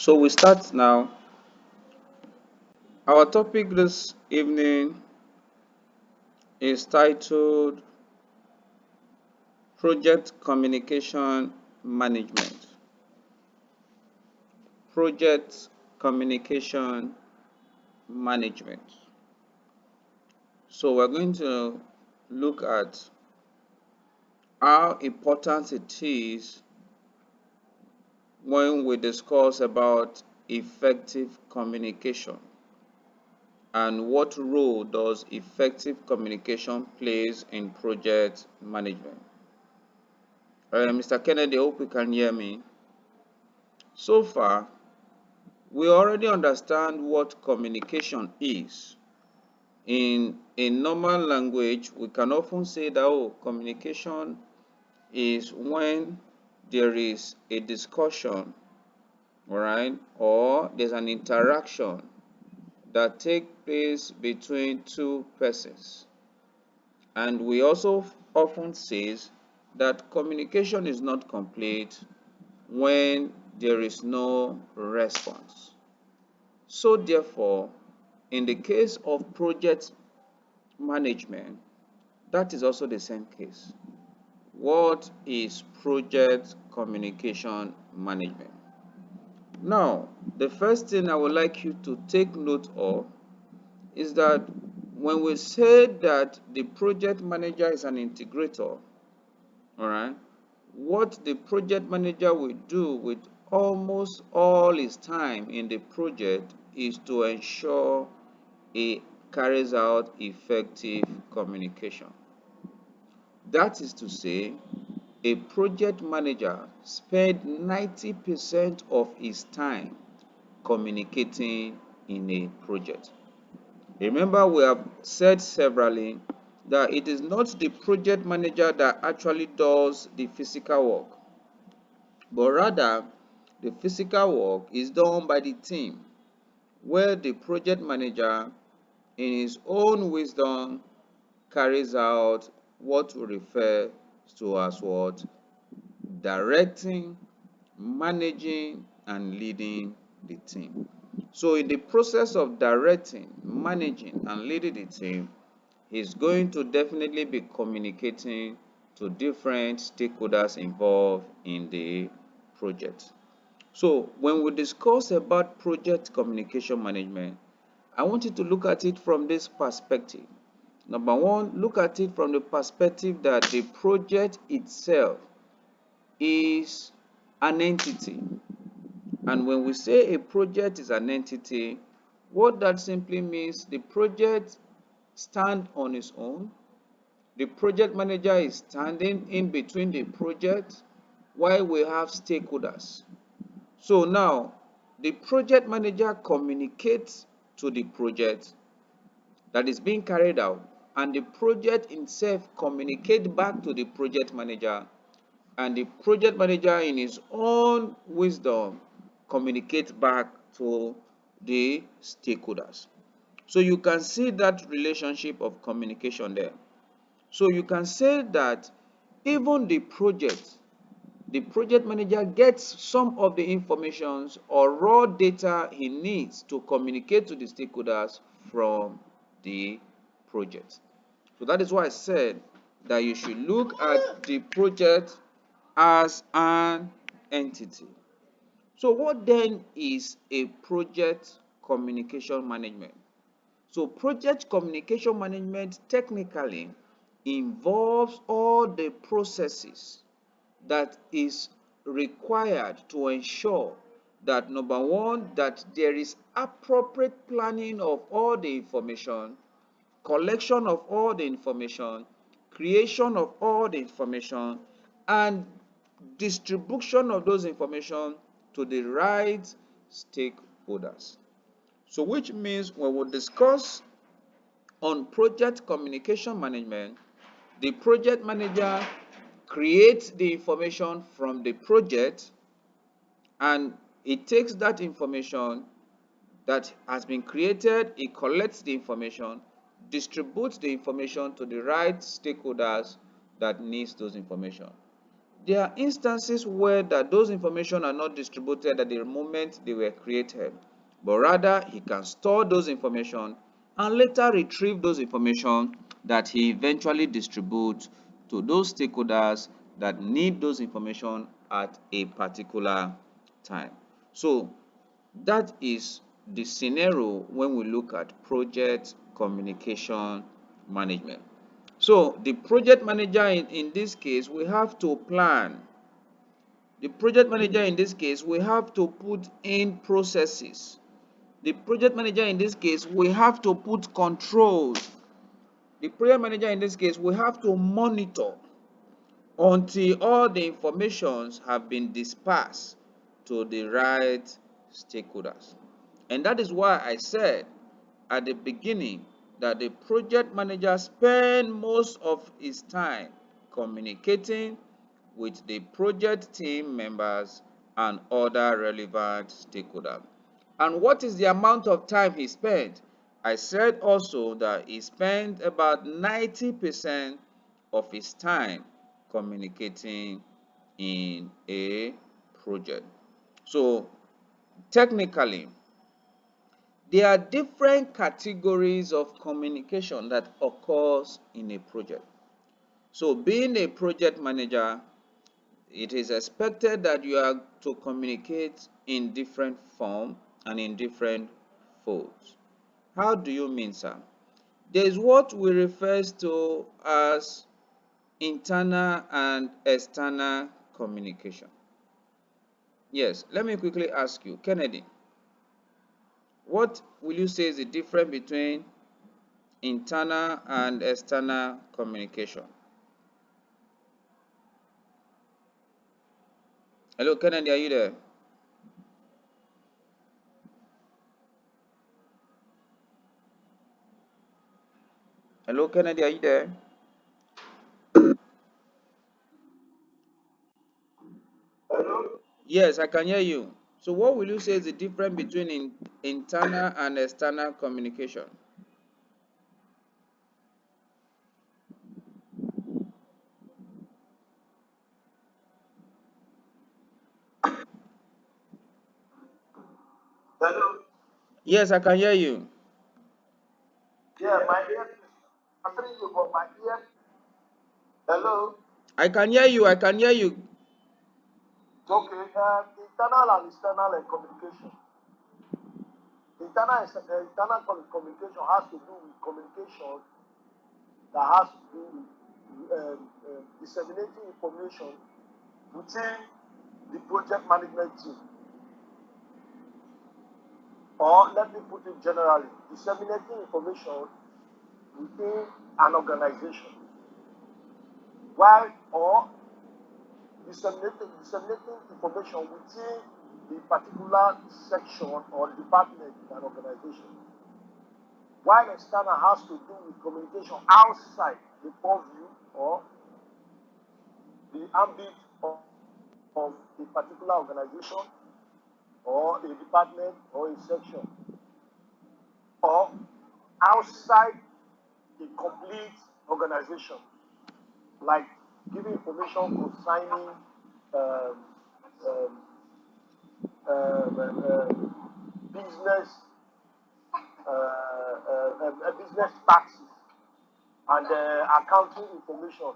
So we start now. Our topic this evening is titled Project Communication Management. Project Communication Management. So we're going to look at how important it is when we discuss about effective communication and what role does effective communication plays in project management. Mr. Kennedy, I hope you can hear me. So far, we already understand what communication is. In a normal language, we can often say that communication is when there is a discussion, all right, or there's an interaction that takes place between two persons. And we also often say that communication is not complete when there is no response. So therefore, in the case of project management, that is also the same case. What is project communication management? Now, the first thing I would like you to take note of is that when we say that the project manager is an integrator, all right, what the project manager will do with almost all his time in the project is to ensure he carries out effective communication. That is to say, a project manager spends 90% of his time communicating in a project. Remember, we have said severally that it is not the project manager that actually does the physical work, but rather the physical work is done by the team, where the project manager, in his own wisdom, carries out what we refer to as what? Directing, managing, and leading the team. So in the process of directing, managing, and leading the team, he's going to definitely be communicating to different stakeholders involved in the project. So when we discuss about project communication management, I want you to look at it from this perspective. Number one, look at it from the perspective that the project itself is an entity. And when we say a project is an entity, what that simply means, the project stands on its own. The project manager is standing in between the project while we have stakeholders. So now, the project manager communicates to the project that is being carried out, and the project itself communicates back to the project manager, and the project manager in his own wisdom communicates back to the stakeholders. So you can see that relationship of communication there. So you can say that even the project manager gets some of the informations or raw data he needs to communicate to the stakeholders from the project. So that is why I said that you should look at the project as an entity. So what then is a project communication management? So project communication management technically involves all the processes that is required to ensure that number one, that there is appropriate planning of all the information, collection of all the information, creation of all the information, and distribution of those information to the right stakeholders. So which means when we discuss on project communication management, the project manager creates the information from the project, and it takes that information that has been created, it collects the information, distributes the information to the right stakeholders that needs those information. There are instances where those information are not distributed at the moment they were created, but rather he can store those information and later retrieve those information that he eventually distributes to those stakeholders that need those information at a particular time. So that is the scenario when we look at project communication management. So the project manager in this case, we have to plan. The project manager in this case, we have to put in processes. The project manager in this case, we have to put controls. The project manager in this case, we have to monitor until all the informations have been dispersed to the right stakeholders. And that is why I said at the beginning that the project manager spends most of his time communicating with the project team members and other relevant stakeholders. And what is the amount of time he spent? I said also that he spent about 90% of his time communicating in a project. So technically, there are different categories of communication that occurs in a project. So being a project manager, it is expected that you are to communicate in different form and in different folds. How do you mean, sir? There is what we refer to as internal and external communication. Yes, let me quickly ask you, Kennedy, what will you say is the difference between internal and external communication? Hello, Kennedy, are you there? Hello, Kennedy, are you there? Yes, I can hear you. So what will you say is the difference between internal and external communication? Hello. Yes, I can hear you. Yeah, my ear. I'm telling you about my ear. Hello. I can hear you. I can hear you. Okay. Internal and external communication. Internal communication has to do with communication that has to do with disseminating information within the project management team. Or let me put it generally, disseminating information within an organization. While or disseminating information within the particular section or department in an organization. While external has to do with communication outside the purview or the ambit of a particular organization or a department or a section or outside a complete organization, like giving information concerning um, um, business business taxes and accounting information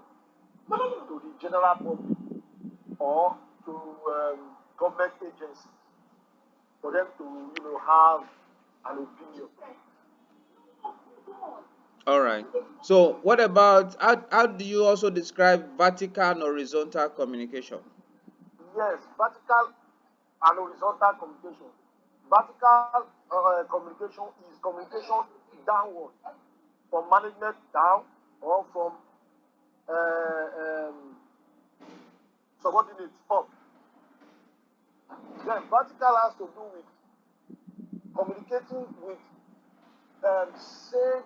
to the general public or to government agencies for them to have an opinion. All right. So what about how do you also describe vertical and horizontal communication? Yes, vertical and horizontal communication. Vertical communication is communication downward, from management down or from subordinates up. Then vertical has to do with communicating with same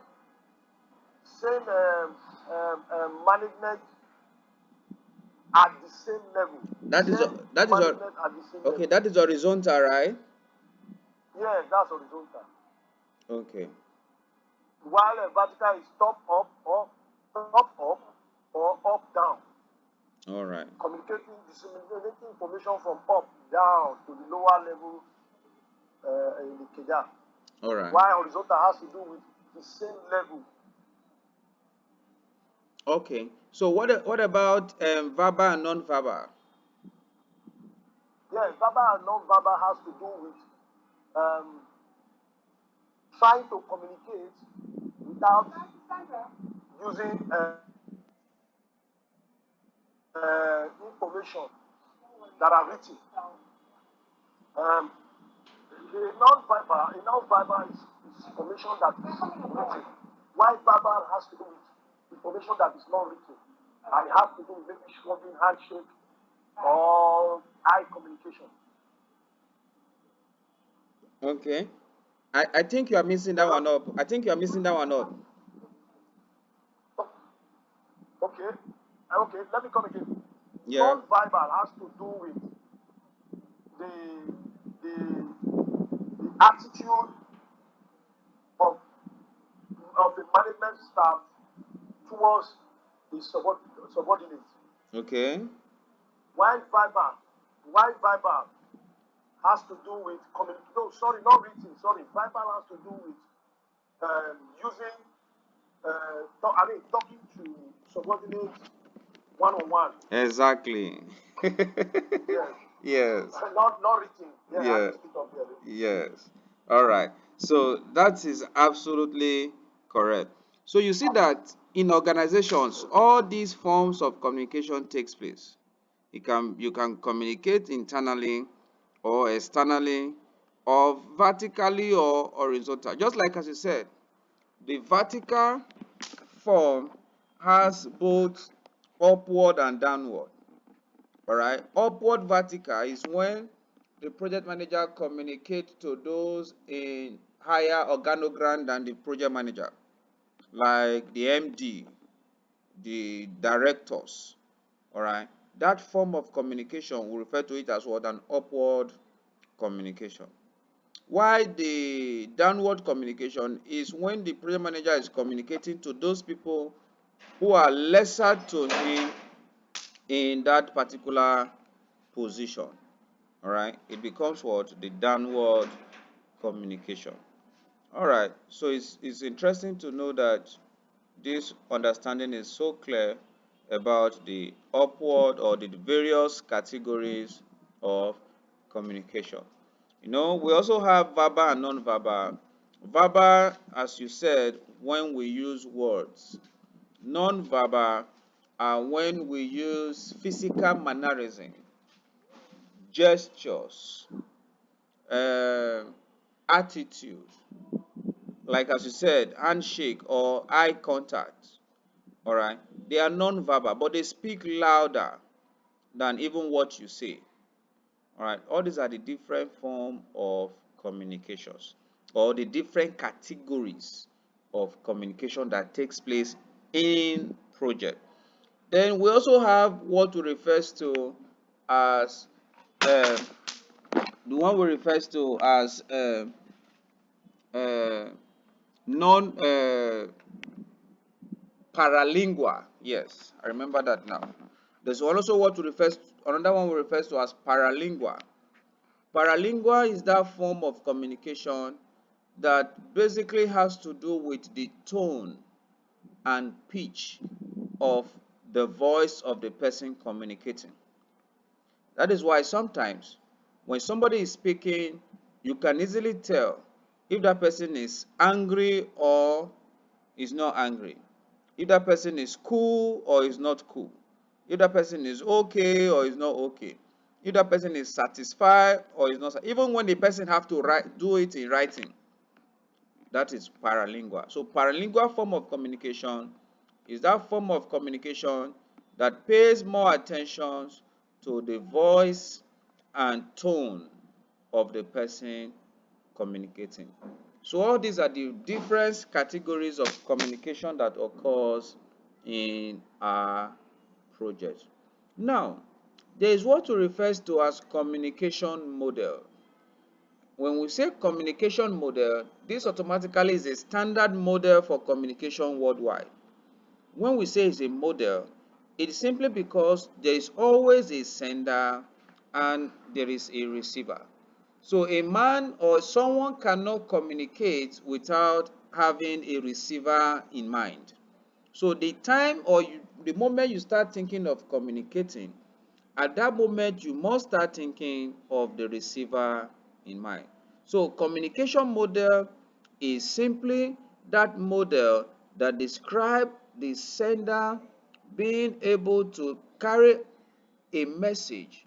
management at the same level. That is Same that is management at the same okay. level. That is horizontal, right? Yes, that's horizontal. Okay. While vertical is top up or up or up down. All right. disseminating information from up down to the lower level in the cadre. All right. While horizontal has to do with the same level. Okay. So what about verbal and non-verbal? Yes, verbal and non-verbal has to do with um, trying to communicate without using information that are written. Um, a non-verbal is information that is written, while verbal has to do with information that is not written, and it has to do with maybe shoving, handshake, or eye communication. Okay. I think you are missing that Hello? one up. I think you are missing that one up. Okay. Okay, let me come again. Yeah. Non-verbal has to do with the the the attitude of the management staff towards the subordinate. Okay. While verbal, while verbal has to do with communication. No, sorry, not written. Sorry, verbal has to do with using, talking to subordinates one on one. Exactly. Yes, Yes. not written. Yeah, I Yeah. missed it up there. Yes. All right. So that is absolutely correct. So you see that in organizations, all these forms of communication takes place. You can communicate internally or externally or vertically or horizontal. Just like as you said, the vertical form has both upward and downward. All right. Upward vertical is when the project manager communicates to those in higher organogram than the project manager, like the MD, the directors. All right. That form of communication, we refer to it as what? An upward communication. While the downward communication is when the project manager is communicating to those people who are lesser to him in that particular position. All right, it becomes what? The downward communication. All right, so it's interesting to know that this understanding is so clear about the upward or the various categories of communication. We also have verbal and non-verbal. Verbal, as you said, when we use words. Non-verbal are when we use physical mannerism, gestures, um attitude, like as you said, handshake or eye contact. All right, they are non-verbal, but they speak louder than even what you say. All right, all these are the different form of communications or the different categories of communication that takes place in project. Then we also have what we refers to as um, the one we refers to as uh, non paralingual. Yes, I remember that now. There's also what we refers another one we refers to as paralingual. Paralingual is that form of communication that basically has to do with the tone and pitch of the voice of the person communicating. That is why sometimes when somebody is speaking, you can easily tell if that person is angry or is not angry, if that person is cool or is not cool, if that person is okay or is not okay, if that person is satisfied or is not. Even when the person have to do it in writing, that is paralingual. So paralingual form of communication is that form of communication that pays more attention to the voice and tone of the person communicating. So all these are the different categories of communication that occurs in our project. Now, there is what we refer to as communication model. When we say communication model, this automatically is a standard model for communication worldwide. When we say it's a model, It is simply because there is always a sender and there is a receiver. So a man or someone cannot communicate without having a receiver in mind. So the time or the moment you start thinking of communicating, at that moment you must start thinking of the receiver in mind. So communication model is simply that model that describes the sender being able to carry a message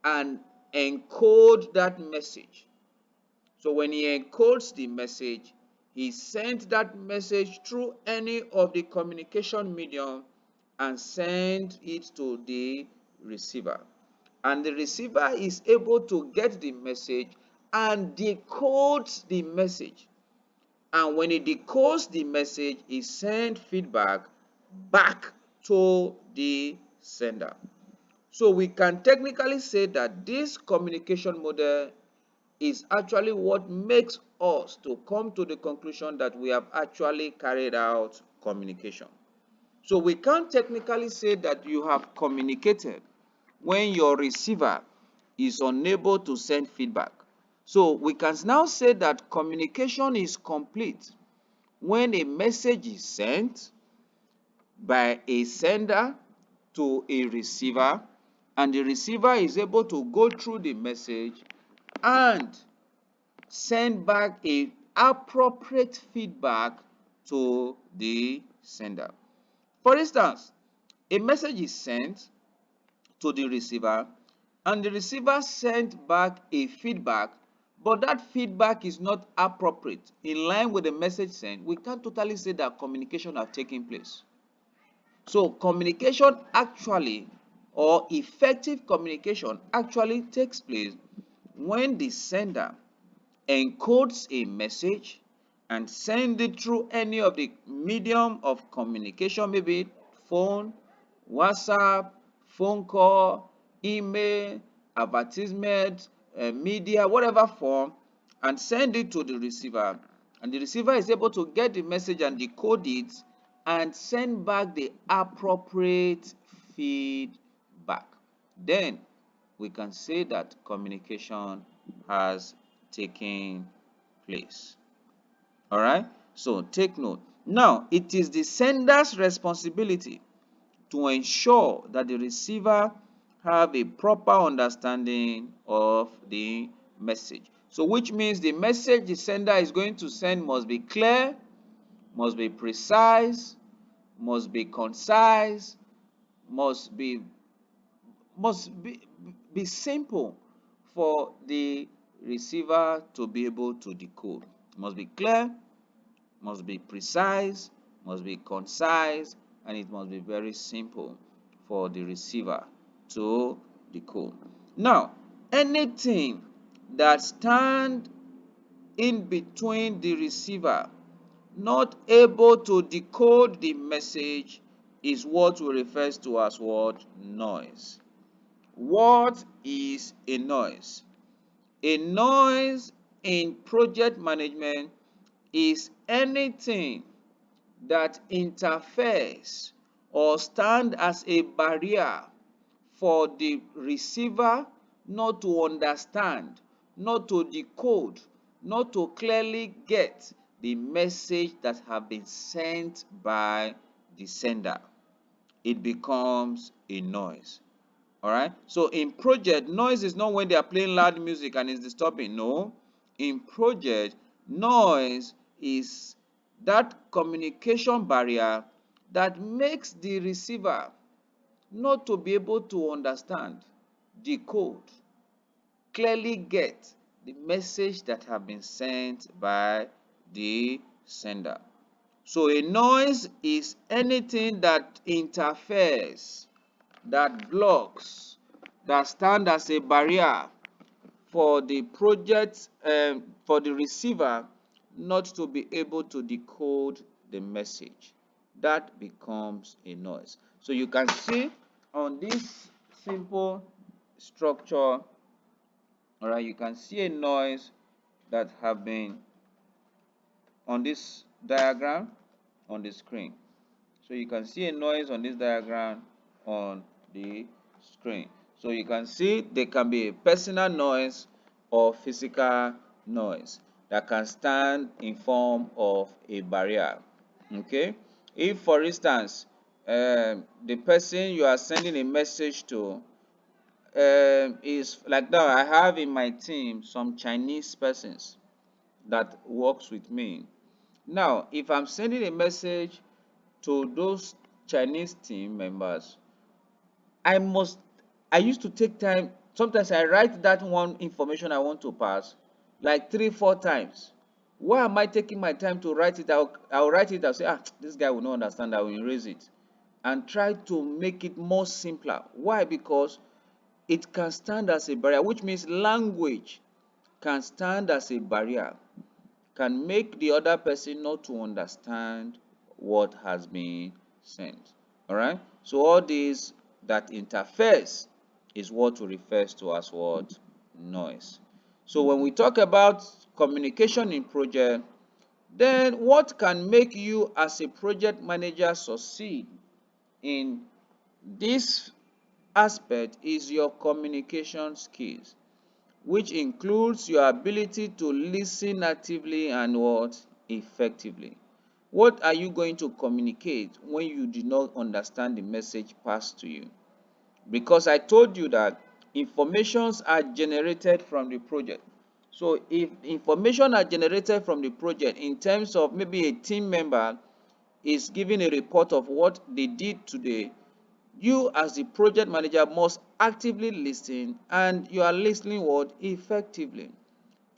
and encode that message. So when he encodes the message, he sends that message through any of the communication medium and send it to the receiver. And the receiver is able to get the message and decodes the message. And when it decodes the message, it sends feedback back to the sender. So we can technically say that this communication model is actually what makes us to come to the conclusion that we have actually carried out communication. So we can't technically say that you have communicated when your receiver is unable to send feedback. So we can now say that communication is complete when a message is sent by a sender to a receiver and the receiver is able to go through the message and send back a appropriate feedback to the sender. For instance, a message is sent to the receiver and the receiver sent back a feedback, but that feedback is not appropriate in line with the message sent. We can't totally say that communication has taken place. So communication actually, or effective communication actually takes place when the sender encodes a message and send it through any of the medium of communication, maybe phone, WhatsApp, phone call, email, advertisement, media, whatever form, and send it to the receiver. And the receiver is able to get the message and decode it and send back the appropriate feedback. Then we can say that communication has taken place. All right, so take note. Now, it is the sender's responsibility to ensure that the receiver have a proper understanding of the message. So which means the message the sender is going to send must be clear, must be precise, must be concise, must be must be simple for the receiver to be able to decode. It must be clear, must be precise, must be concise, and it must be very simple for the receiver to decode. Now, anything that stands in between the receiver not able to decode the message is what we refer to as what? Noise. What is a noise? A noise in project management is anything that interferes or stand as a barrier for the receiver not to understand, not to decode, not to clearly get the message that have been sent by the sender. It becomes a noise. All right. So in project, noise is not when they are playing loud music and it's disturbing. No. In project, noise is that communication barrier that makes the receiver not to be able to understand, decode, clearly get the message that have been sent by the sender. So a noise is anything that interferes, that blocks, that stand as a barrier for the project, for the receiver not to be able to decode the message. That becomes a noise. So you can see on this simple structure, all right, you can see a noise that have been on this diagram on the screen. So you can see a noise on this diagram on the screen. So you can see there can be a personal noise or physical noise that can stand in form of a barrier. Okay, if for instance the person you are sending a message to is like now, I have in my team some Chinese persons that works with me. Now if I'm sending a message to those Chinese team members, I must I used to take time. Sometimes I write that one information I want to pass like 3 4 times. Why am I taking my time to write it? I'll write it, I'll say, this guy will not understand, I will erase it and try to make it more simpler. Why? Because it can stand as a barrier, which means language can stand as a barrier, can make the other person not to understand what has been sent. All right. So all these that interferes is what we refers to as what? Noise. So when we talk about communication in project, then what can make you as a project manager succeed in this aspect is your communication skills, which includes your ability to listen actively and what? Effectively. What are you going to communicate when you do not understand the message passed to you? Because I told you that informations are generated from the project. So if information are generated from the project in terms of maybe a team member is giving a report of what they did today, you as the project manager must actively listen, and you are listening what? Effectively,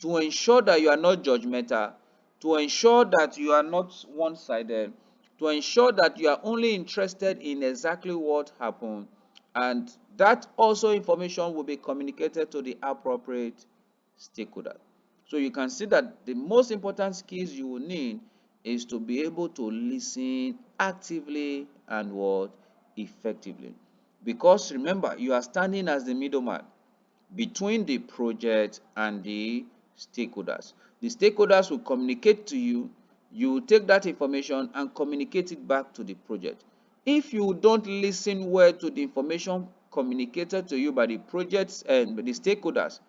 to ensure that you are not judgmental, to ensure that you are not one-sided, to ensure that you are only interested in exactly what happened, and that also information will be communicated to the appropriate stakeholder. So you can see that the most important skills you will need is to be able to listen actively and what? Effectively. Because remember, you are standing as the middleman between the project and the stakeholders. The stakeholders will communicate to you, you will take that information and communicate it back to the project. If you don't listen well to the information communicated to you by the projects and the stakeholders,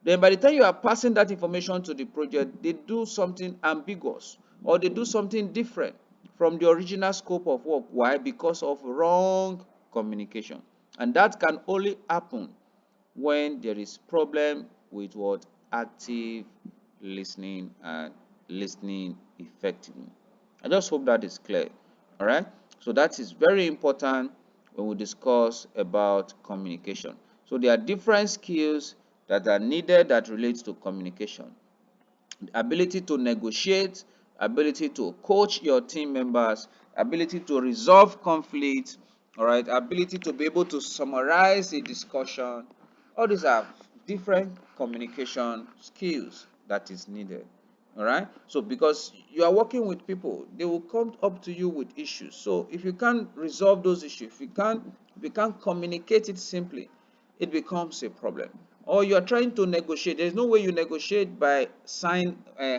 then by the time you are passing that information to the project, they do something ambiguous or they do something different from the original scope of work. Why? Because of wrong communication. And that can only happen when there is problem with what? Active listening and listening effectively. I just hope that is clear. All right. So that is very important when we discuss about communication. So there are different skills that are needed that relates to communication: ability to negotiate, ability to coach your team members, ability to resolve conflict, all right, ability to be able to summarize a discussion. All these are different communication skills that is needed. All right. So because you are working with people, they will come up to you with issues. So if you can't resolve those issues, if you can't communicate it simply, it becomes a problem. Or you are trying to negotiate. There's no way you negotiate by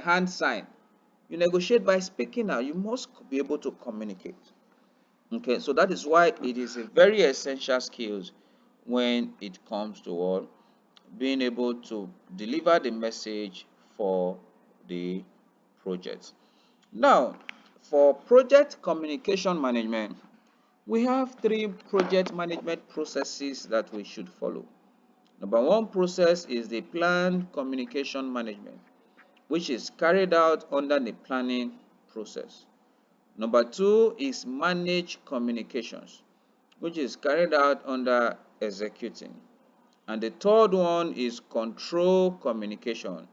hand sign. You negotiate by speaking out. You must be able to communicate. Okay, so that is why it is a very essential skills when it comes to what? Being able to deliver the message for the project. Now, for project communication management, we have three project management processes that we should follow. Number one process is the planned communication management, which is carried out under the planning process. Number two is manage communications, which is carried out under executing. And the third one is control communication,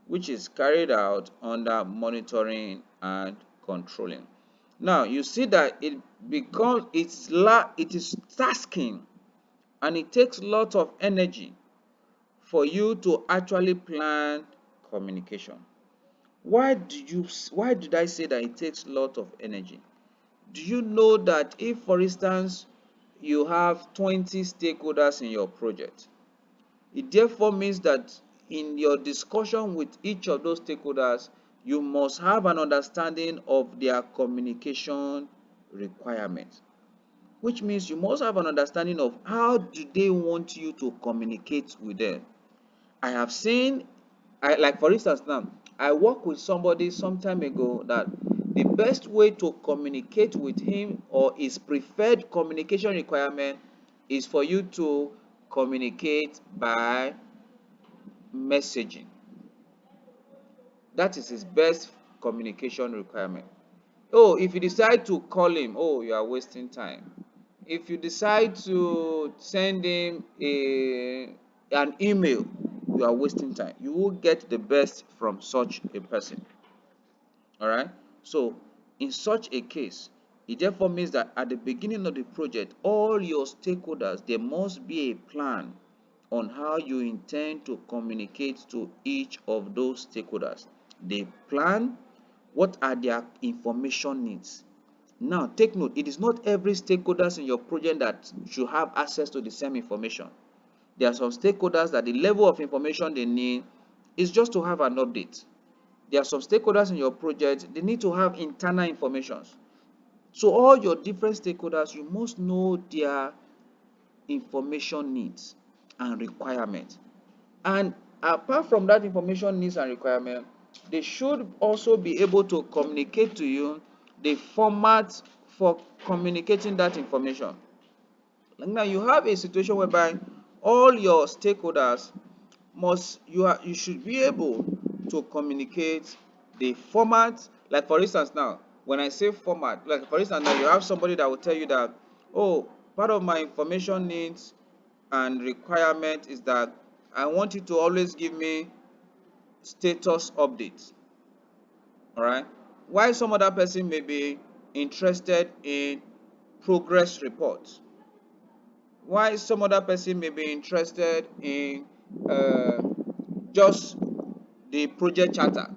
which is carried out under monitoring and controlling. Now you see that it is tasking, and it takes a lot of energy for you to actually plan communication. Why did I say that it takes a lot of energy? Do you know that if, for instance, you have 20 stakeholders in your project, it therefore means that in your discussion with each of those stakeholders, you must have an understanding of their communication requirements. which means you must have an understanding of how do they want you to communicate with them. I have seen, like for instance now, I worked with somebody some time ago that the best way to communicate with him, or his preferred communication requirement, is for you to communicate by messaging. That is his best communication requirement. Oh, if you decide to call him, oh, you are wasting time. If you decide to send him an email, you are wasting time. You will get the best from such a person. All right. So, in such a case, it therefore means that at the beginning of the project, all your stakeholders, there must be a plan on how you intend to communicate to each of those stakeholders. They plan what are their information needs. Now, take note, it is not every stakeholders in your project that should have access to the same information. There are some stakeholders that the level of information they need is just to have an update. There are some stakeholders in your project, they need to have internal information. So all your different stakeholders, you must know their information needs and requirements. And apart from that information needs and requirement, they should also be able to communicate to you the format for communicating that information. Now you have a situation whereby all your stakeholders you should be able to communicate the format. Like for instance now, when I say format, like for instance now, you have somebody that will tell you that, oh, part of my information needs and requirement is that I want you to always give me status updates. All right. Why some other person may be interested in progress reports. Why some other person may be interested in uh, just the project charter.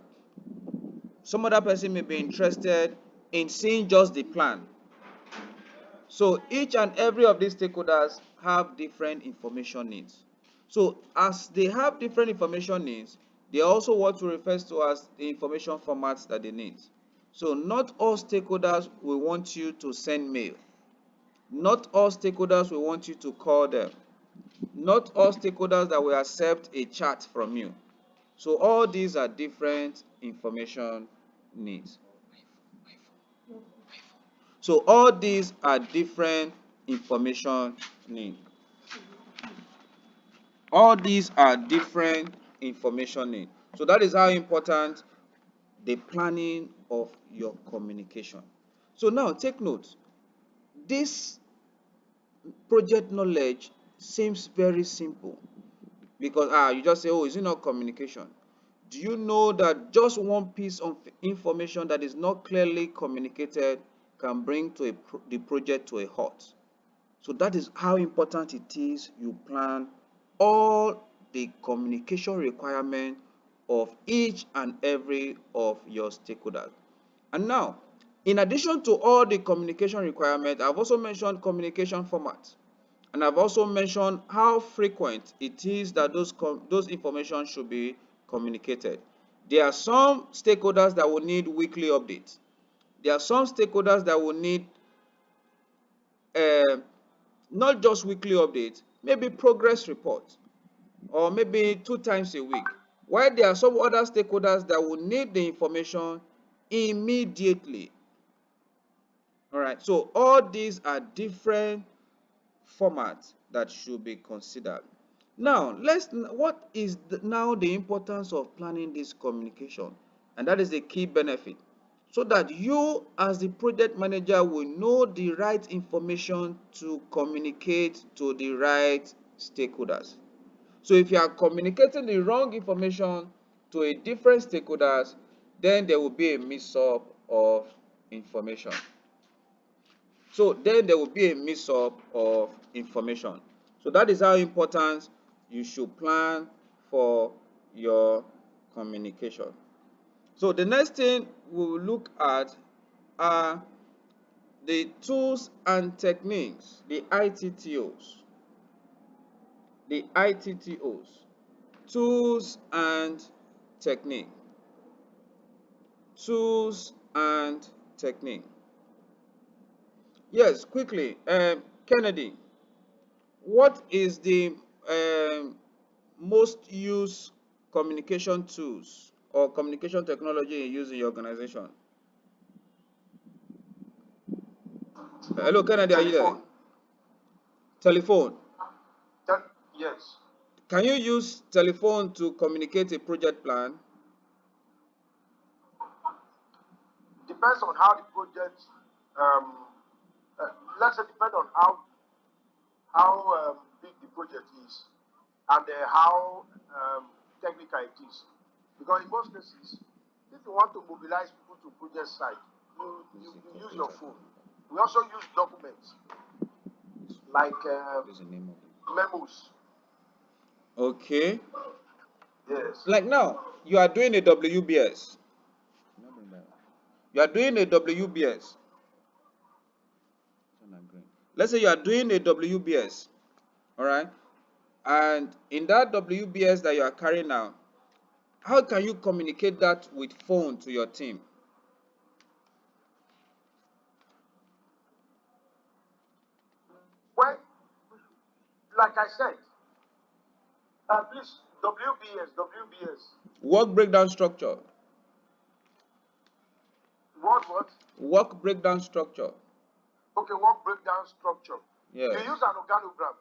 Some other person may be interested in seeing just the plan. So each and every of these stakeholders have different information needs. So as they have different information needs, they also what we refer to as the information formats that they need. So not all stakeholders will want you to send mail. Not all stakeholders will want you to call them. Not all stakeholders that will accept a chat from you. So all these are different information needs. So all these are different information needs. All these are different information needs. So that is how important the planning of your communication. So now take note. This project knowledge seems very simple because you just say, oh, is it not communication? Do you know that just one piece of information that is not clearly communicated can bring the project to a halt? So that is how important it is you plan all the communication requirement of each and every of your stakeholders. And now, in addition to all the communication requirements, I've also mentioned communication format. And I've also mentioned how frequent it is that those information should be communicated. There are some stakeholders that will need weekly updates. There are some stakeholders that will need uh, not just weekly updates, maybe progress reports, or maybe 2 times a week. While there are some other stakeholders that will need the information immediately. All right, so all these are different formats that should be considered. Now, what is now the importance of planning this communication? And that is the key benefit. So that you as the project manager will know the right information to communicate to the right stakeholders. So if you are communicating the wrong information to a different stakeholders, then there will be a mix-up of information. So then there will be a mix-up of information. So that is how important you should plan for your communication. So the next thing we will look at are the tools and techniques, the ITTOs. The ITTOs. Tools and technique. Tools and technique. Yes, quickly. Kennedy, what is the most used communication tools or communication technology you use in your organization? Hello, Kennedy, are you there? Telephone. Telephone. Yes. Can you use telephone to communicate a project plan? Depends on how the project. Um, uh, let's say depend on how big the project is and how technical it is. Because in most cases, if you want to mobilize people to project site, you use your phone. We also use documents like What is the name of it? memos. Okay. Yes. Like now, you are doing a WBS. You are doing a WBS. Let's say you are doing a WBS, all right? And in that WBS that you are carrying out, how can you communicate that with phone to your team? When, like I said, please, WBS. Work breakdown structure. What? Work breakdown structure. Okay, work breakdown structure. You Yes. use an organogram.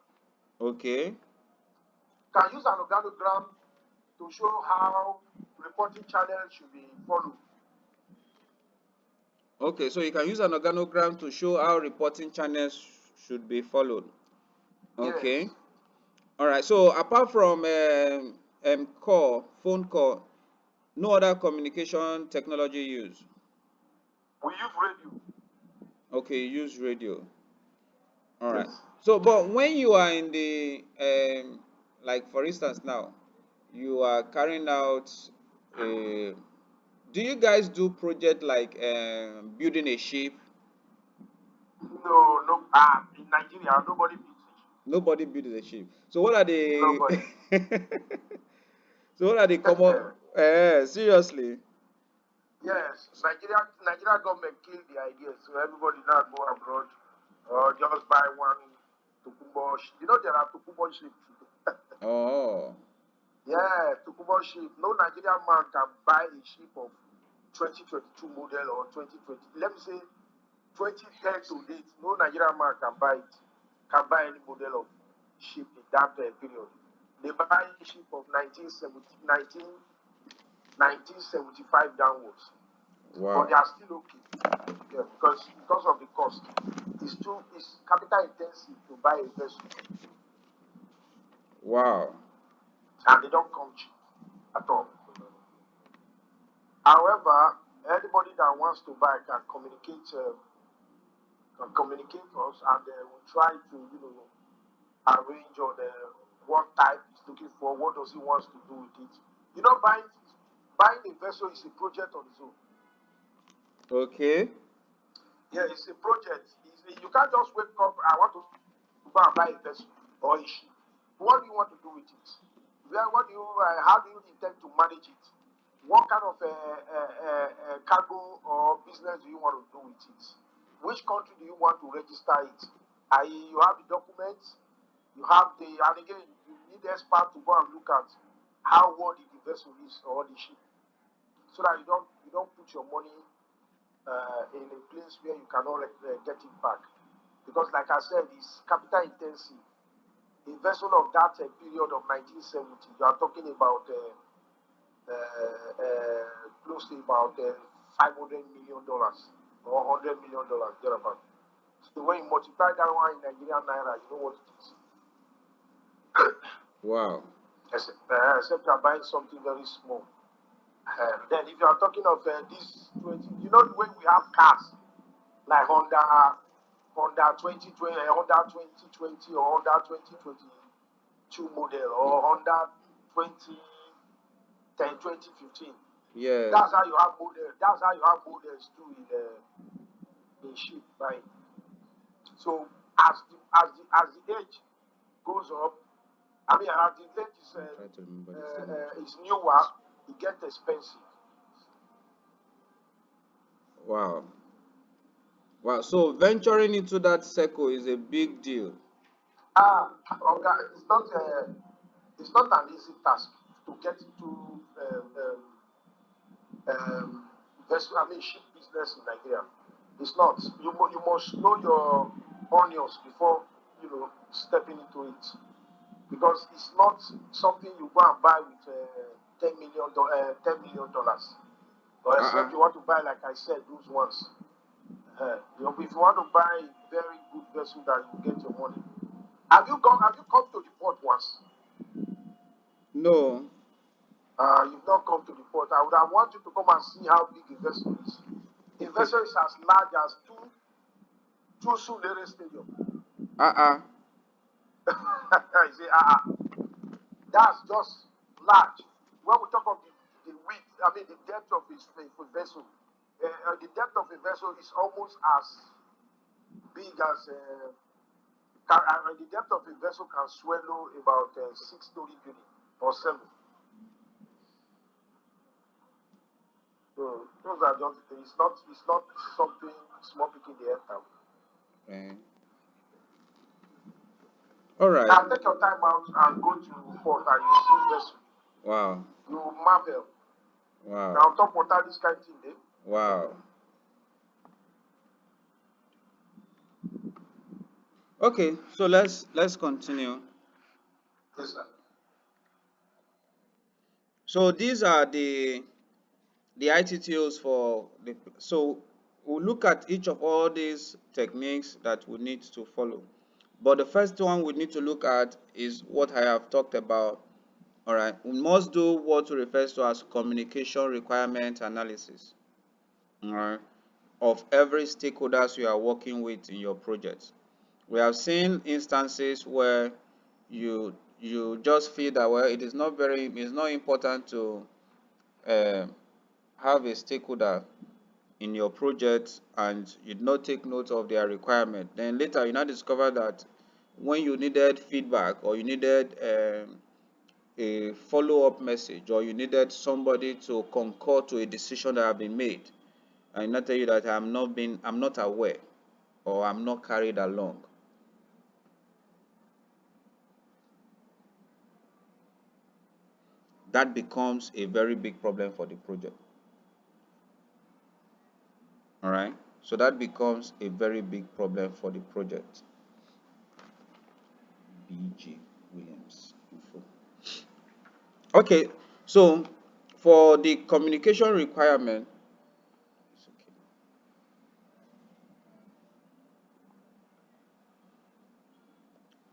Okay. Can use an organogram to show how reporting channels should be followed. Okay, so you can use an organogram to show how reporting channels should be followed. Okay. Yes. All right. So apart from phone call, no other communication technology used. We use radio. Okay, you use radio. All right. Yes. So, but when you are in the like for instance now, you are carrying out a. Do you guys do project like building a ship? No, no. In Nigeria, nobody beats Nobody builds a ship. So what are it. the Nobody. so what are the common seriously? Yes, Nigeria government killed the idea, so everybody now go abroad or just buy one Tukumbo ship. You know there are Tukumbo ships. Oh, Yeah, Tukumbo ship. No Nigerian man can buy a ship of 2022 model or 2020. Let me say 2010 to date. No Nigerian man can buy it. Can buy any model of ship in that period. They buy a ship of 1975 downwards, but wow. they are still okay. Yeah, because of the cost. It's capital intensive to buy a vessel, Wow. and they don't come cheap at all. However, anybody that wants to buy can communicate us, and we try to arrange on what type he's looking for, what does he wants to do with it. Buying a vessel is a project on its own. Okay. Yeah, it's a project. You can't just wake up. I want to go and buy a vessel or a ship. What do you want to do with it? How do you intend to manage it? What kind of cargo or business do you want to do with it? Which country do you want to register it? You have the documents, you have and again, you need expert to go and look at how worthy the vessel is or the ship, so that you don't put your money in a place where you cannot get it back. Because, like I said, it's capital intensive. A vessel of that period of 1970, you are talking about close to about $500 million or $100 million thereabout. So when you multiply that one in Nigerian naira, you know what it is. Wow. Except you are buying something very small. Then if you are talking of this 20, you know the way we have cars like Honda 2020, Honda 2020 or Honda 2022 model or Honda 2010, 2015. Yes. That's how you have model. That's how you have models too in ship buying. So as the age goes up, I mean as the age Try to remember the name of is newer, it gets expensive. Wow. Wow. So venturing into that circle is a big deal. Oga, it's not an easy task to get into vessel, I mean ship business in Nigeria. It's not. You must know your onions before stepping into it, because it's not something you go and buy with $10 million, or except Uh-uh. you want to buy, like I said, those ones. If you want to buy a very good vessel that you get your money. Have you come to the port once? No. You've not come to the port. I would have want you to come and see how big a vessel is. A vessel is as large as two Sulere Stadium. Uh-uh. I say, that's just large. When we talk of the width, I mean the depth of a vessel, the depth of a vessel is almost as big as the depth of a vessel can swallow about 6 story building or seven. So those are just the things. It's not something small picking the enter. Eh. All right. Now take your time out and go to port and you see vessel. Wow. You marvel. Now Wow. on top water this kind of thing there. Wow. Okay, so let's continue. Yes, sir. So these are the ITTOs for the so we'll look at each of all these techniques that we need to follow. But the first one we need to look at is what I have talked about. All right, we must do what refers to as communication requirement analysis. All right, of every stakeholders you are working with in your project. We have seen instances where you just feel that well, it's not important to uh, have a stakeholder in your project and you did not take note of their requirement. Then later you now discover that when you needed feedback or you needed a follow-up message or you needed somebody to concur to a decision that have been made, and not tell you that I'm not aware or I'm not carried along. That becomes a very big problem for the project. All right. So that becomes a very big problem for the project. BG Williams info. Okay. So for the communication requirement, it's okay.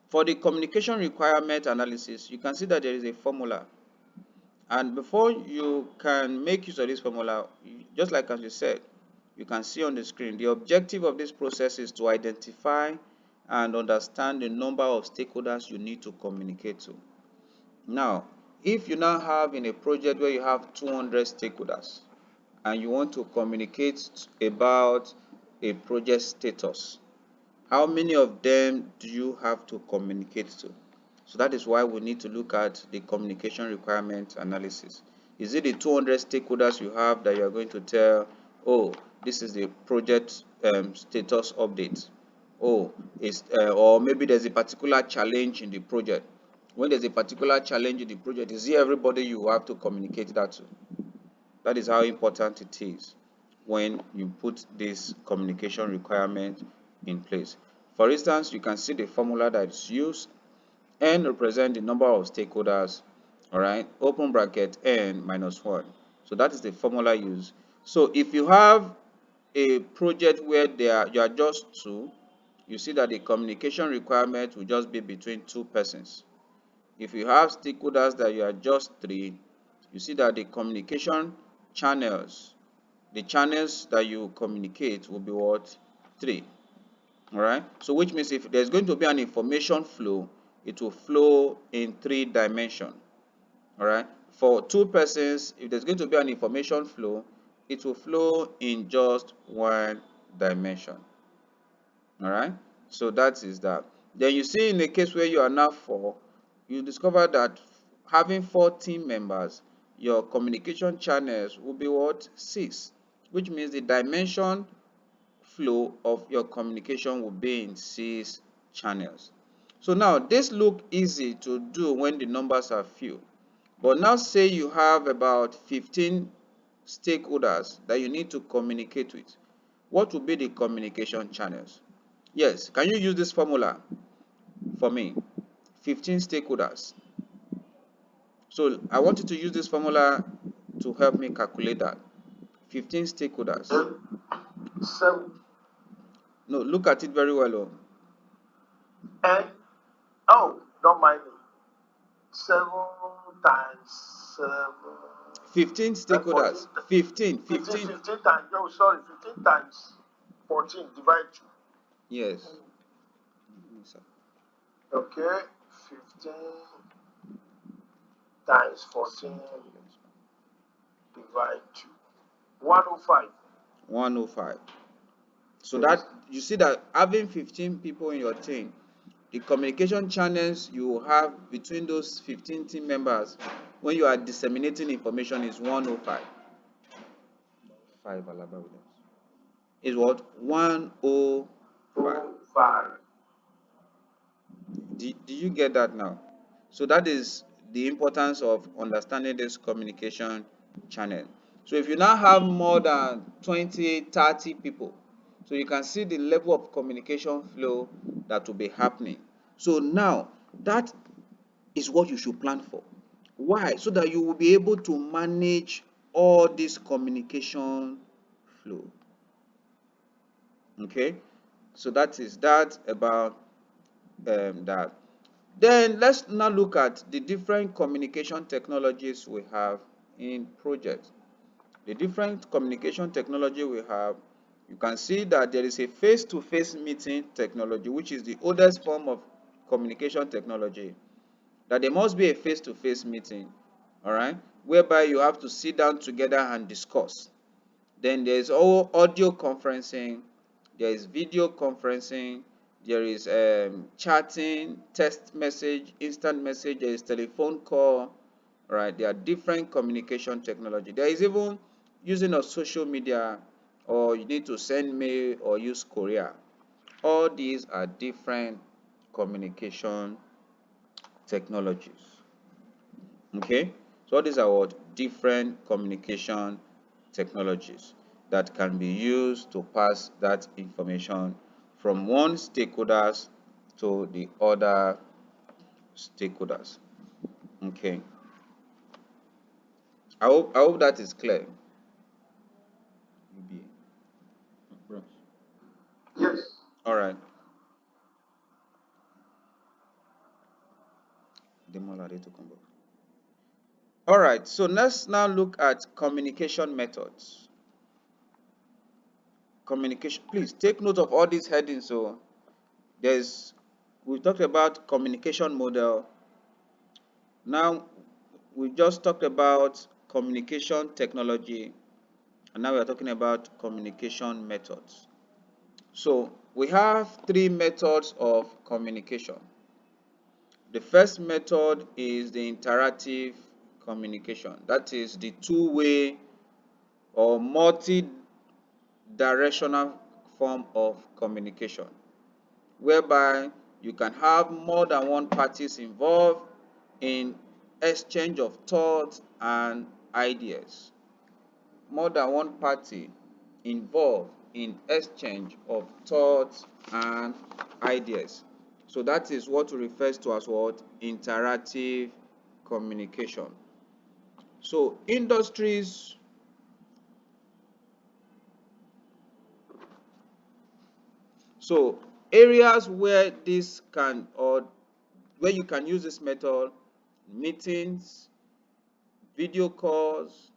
For the communication requirement analysis, you can see that there is a formula. And before you can make use of this formula, just like as you said, you can see on the screen, the objective of this process is to identify and understand the number of stakeholders you need to communicate to. Now, if you now have in a project where you have 200 stakeholders and you want to communicate about a project status, how many of them do you have to communicate to? So that is why we need to look at the communication requirement analysis. Is it the 200 stakeholders you have that you are going to tell, oh, this is the project status update? Oh, or maybe there's a particular challenge in the project. When there's a particular challenge in the project, is it everybody you have to communicate that to? That is how important it is when you put this communication requirement in place. For instance, you can see the formula that is used. N represent the number of stakeholders, all right, open bracket N minus 1. So that is the formula used. So if you have a project where you are just two, you see that the communication requirement will just be between two persons. If you have stakeholders that you are just three, you see that the communication channels, the channels that you communicate will be what? Three. All right. So which means if there's going to be an information flow, it will flow in three dimensions. All right. For two persons, if there's going to be an information flow, it will flow in just one dimension. All right. So that is that. Then you see in the case where you are now four, you discover that having four team members, your communication channels will be what? Six, which means the dimension flow of your communication will be in 6 channels. So now this look easy to do when the numbers are few. But now say you have about 15 stakeholders that you need to communicate with. What will be the communication channels? Yes, can you use this formula for me? 15 stakeholders. So I want you to use this formula to help me calculate that. 15 stakeholders. 7 No, look at it very well. Oh. and don't mind me. 7 times 7. 15 Then 14. stakeholders. 15, 15, 15. 15 times. No, sorry. 15 times 14 divide 2. Yes. Okay. 15 times 14 divide 2. 105. 105. So Yes. that you see that having 15 people in your team, the communication channels you have between those 15 team members when you are disseminating information is 105. 5 Alaba Williams. Is what? 105. 5. Do you get that now? So that is the importance of understanding this communication channel. So if you now have more than 20, 30 people, so you can see the level of communication flow that will be happening. So now that is what you should plan for. Why? So that you will be able to manage all this communication flow. Okay? So that is that about that. Then let's now look at the different communication technologies we have in projects. The different communication technology we have, you can see that there is a face-to-face meeting technology, which is the oldest form of communication technology, that there must be a face-to-face meeting, all right, whereby you have to sit down together and discuss. Then there is all audio conferencing, there is video conferencing, there is chatting, text message, instant message, there is telephone call, right? There are different communication technology. There is even using of social media, or you need to send mail or use courier. All these are different communication technologies. Okay, so all these are what different communication technologies that can be used to pass that information from one stakeholders to the other stakeholders. Okay, I hope that is clear. Yes. All right, Demola to come back. All right, so let's now look at communication methods. Communication, please take note of all these headings. So there's, we talked about communication model. Now we just talked about communication technology, and now we are talking about communication methods. So we have 3 methods of communication. The first method is the interactive communication. That is the two-way or multi-directional form of communication, whereby you can have more than one parties involved in exchange of thoughts and ideas. More than one party involved in exchange of thoughts and ideas. So that is what refers to as what? Interactive communication. So industries, so areas where this can, or where you can use this method: meetings, video calls,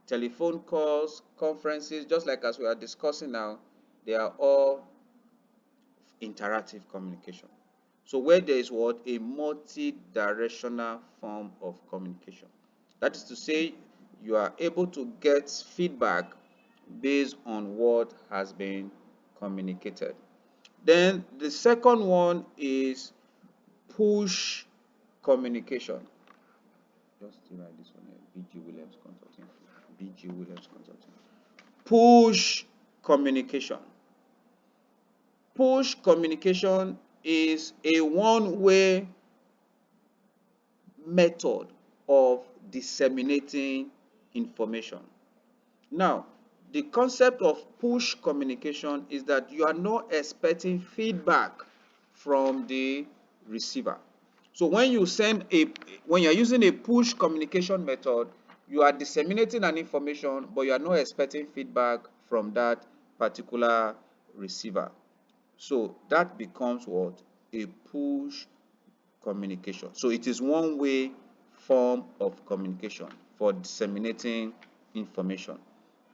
telephone calls, conferences, just like as we are discussing now, they are all interactive communication. So where there is what? A multi-directional form of communication. That is to say, you are able to get feedback based on what has been communicated. Then the second one is push communication. Just write this one here. BG Williams Consulting. BG Williams Consulting. Push communication. Push communication is a one-way method of disseminating information. Now, the concept of push communication is that you are not expecting feedback from the receiver. So when you're using a push communication method, you are disseminating an information, but you are not expecting feedback from that particular receiver. So that becomes what? A push communication. So it is one way form of communication for disseminating information.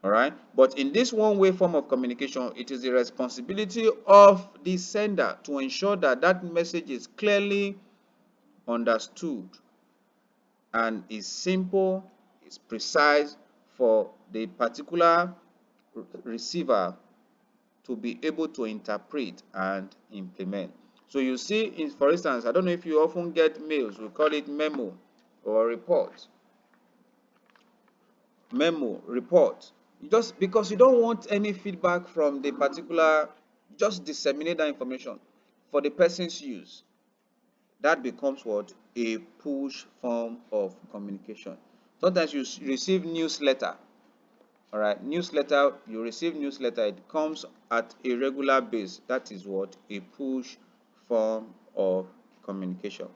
All right. But in this one way form of communication, it is the responsibility of the sender to ensure that that message is clearly understood and is simple, is precise for the particular receiver to be able to interpret and implement. So you see, for instance, I don't know if you often get mails, we call it memo or report. Memo, report. Just because you don't want any feedback from the particular, just disseminate that information for the person's use. That becomes what? A push form of communication. Sometimes you receive newsletter. All right, newsletter, you receive newsletter, it comes at a regular base. That is what? A push form of communication.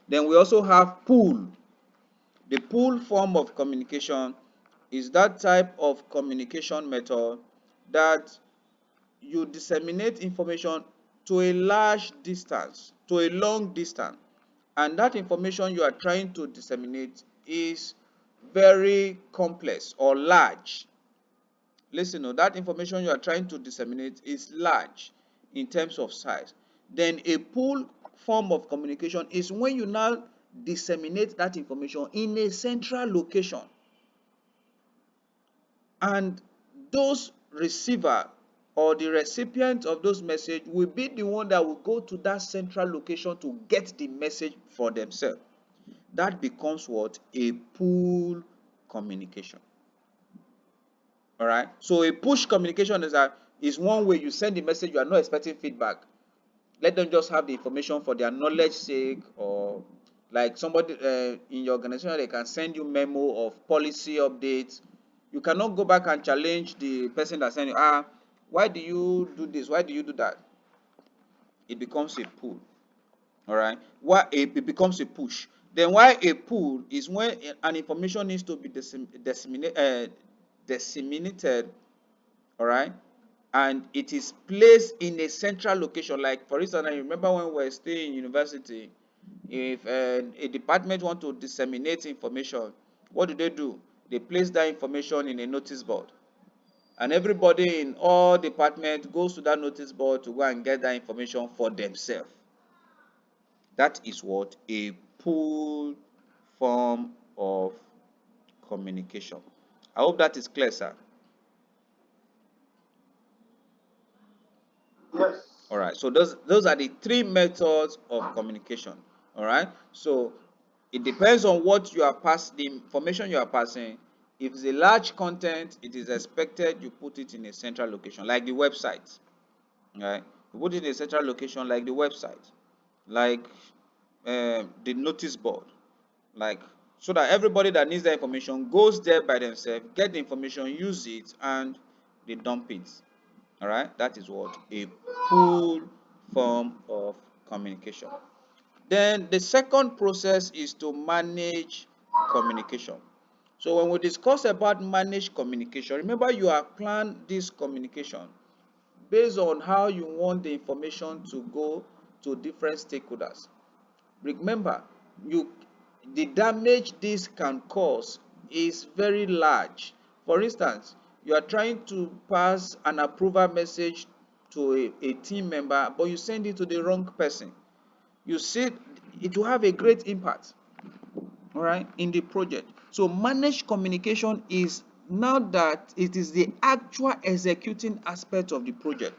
Then we also have pull. The pull form of communication is that type of communication method that you disseminate information to a large distance, to a long distance, and that information you are trying to disseminate is very complex or large. Listen, that information you are trying to disseminate is large in terms of size. Then a pull form of communication is when you now disseminate that information in a central location, and those receiver or the recipient of those message will be the one that will go to that central location to get the message for themselves. That becomes what? A pull communication. All right. So a push communication is one way you send the message, you are not expecting feedback. Let them just have the information for their knowledge sake, or like somebody in your organization, they can send you memo of policy updates. You cannot go back and challenge the person that sent you, why do you do this, why do you do that? It becomes a pull. All right. Why it becomes a push. Then why a pull is when an information needs to be disseminated, all right, and it is placed in a central location. Like for instance, I remember when we were staying in university, if a department want to disseminate information, what do? They place that information in a notice board, and everybody in all departments goes to that notice board to go and get that information for themselves. That is what? A pull form of communication. I hope that is clear, sir. Yes. All right. So those are the three methods of communication. All right. So it depends on what you are passing, the information you are passing. If it's a large content, it is expected you put it in a central location, like the website. Right? You put it in a central location, like the website, like the notice board, like, so that everybody that needs the information goes there by themselves, get the information, use it, and they dump it. All right, that is what? A pull form of communication. Then the second process is to manage communication. So when we discuss about manage communication, remember you have planned this communication based on how you want the information to go to different stakeholders. Remember, you the damage this can cause is very large. For instance, you are trying to pass an approval message to a team member, but you send it to the wrong person. You see, it will have a great impact, all right, in the project. So managed communication is now that it is the actual executing aspect of the project,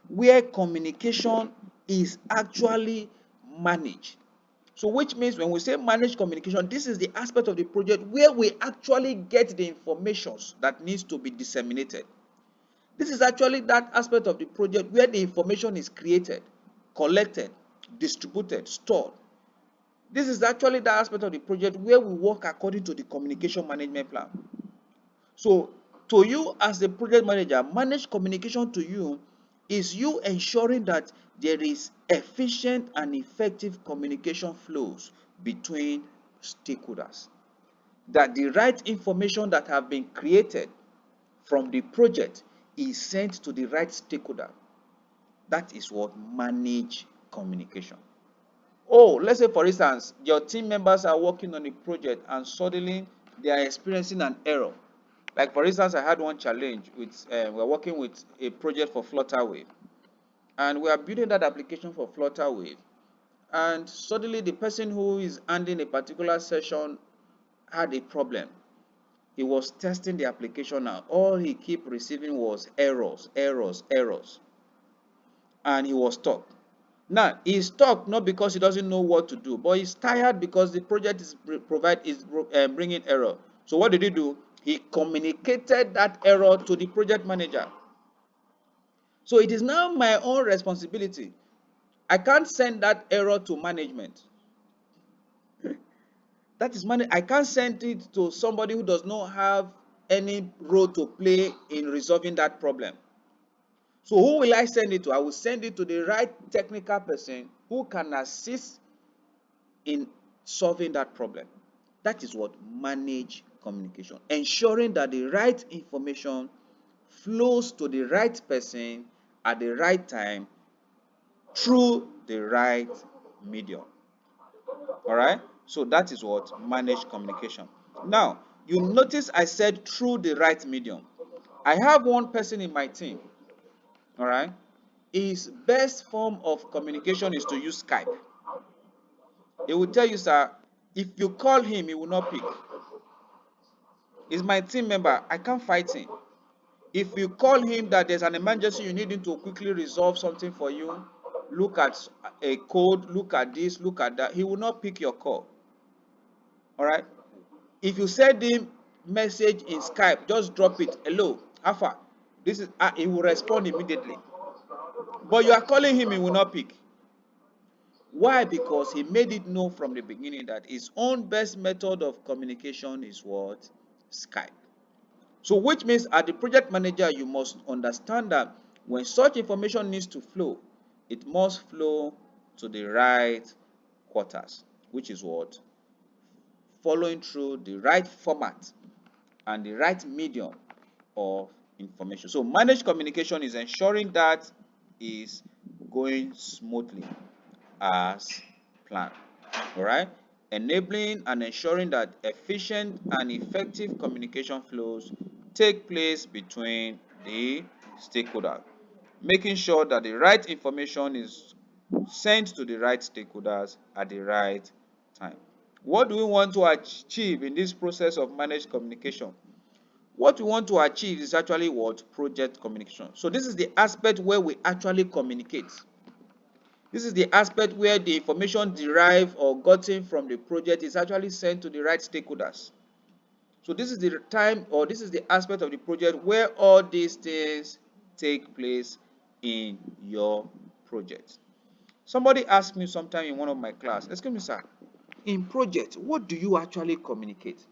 where communication is actually managed. So which means when we say manage communication, this is the aspect of the project where we actually get the information that needs to be disseminated. This is actually that aspect of the project where the information is created, collected, distributed, stored. This is actually that aspect of the project where we work according to the communication management plan. So, to you as the project manager, managed communication to you is you ensuring that there is efficient and effective communication flows between stakeholders, that the right information that have been created from the project is sent to the right stakeholder. That is what manage communication. Oh, let's say for instance, your team members are working on a project and suddenly they are experiencing an error. Like for instance, I had one challenge with we're working with a project for Flutterwave, and we are building that application for Flutterwave. And suddenly, the person who is handling a particular session had a problem. He was testing the application, and all he kept receiving was errors, errors, errors, and he was stuck. Now he's stuck not because he doesn't know what to do, but he's tired because the project is bringing error. So what did he do? He communicated that error to the project manager. So it is now my own responsibility. I can't send that error to management. That is money. I can't send it to somebody who does not have any role to play in resolving that problem. So who will I send it to? I will send it to the right technical person who can assist in solving that problem. That is what manage communication. Ensuring that the right information flows to the right person at the right time through the right medium. All right. So that is what manage communication. Now, you notice I said through the right medium. I have one person in my team. All right. His best form of communication is to use Skype. He will tell you, sir, if you call him, he will not pick. He's my team member. I can't fight him. If you call him that there's an emergency, you need him to quickly resolve something for you, look at a code, look at this, look at that, he will not pick your call. All right. If you send him message in Skype, just drop it. Hello, Alpha. This is he will respond immediately. But you are calling him, he will not pick. Why? Because he made it known from the beginning that his own best method of communication is what? Skype. So which means as the project manager, you must understand that when such information needs to flow, it must flow to the right quarters, which is what? Following through the right format and the right medium of information. So managed communication is ensuring that is going smoothly as planned. All right. Enabling and ensuring that efficient and effective communication flows take place between the stakeholders, making sure that the right information is sent to the right stakeholders at the right time. What do we want to achieve in this process of managed communication? What we want to achieve is actually what? Project communication. So this is the aspect where we actually communicate. This is the aspect where the information derived or gotten from the project is actually sent to the right stakeholders. So this is the time, or this is the aspect of the project where all these things take place in your project. Somebody asked me sometime in one of my class, excuse me sir, in project, what do you actually communicate?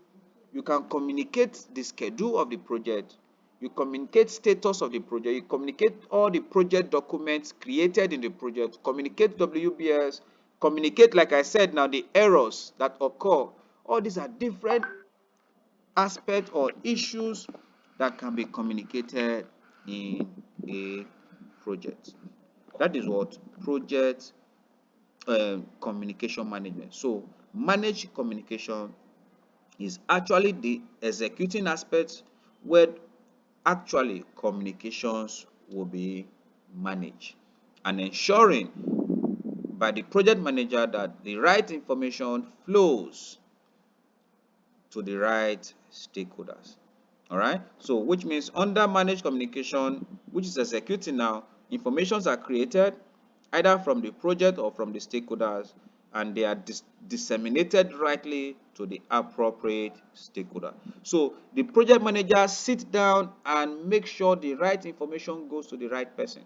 You can communicate the schedule of the project, you communicate status of the project, you communicate all the project documents created in the project, communicate WBS, communicate, like I said now, the errors that occur. All these are different aspects or issues that can be communicated in a project. That is what project communication management. So managed communication is actually the executing aspect where actually communications will be managed and ensuring by the project manager that the right information flows to the right stakeholders. All right. So which means under managed communication, which is executing now, informations are created either from the project or from the stakeholders. and they are disseminated rightly to the appropriate stakeholder. So the project manager sits down and makes sure the right information goes to the right person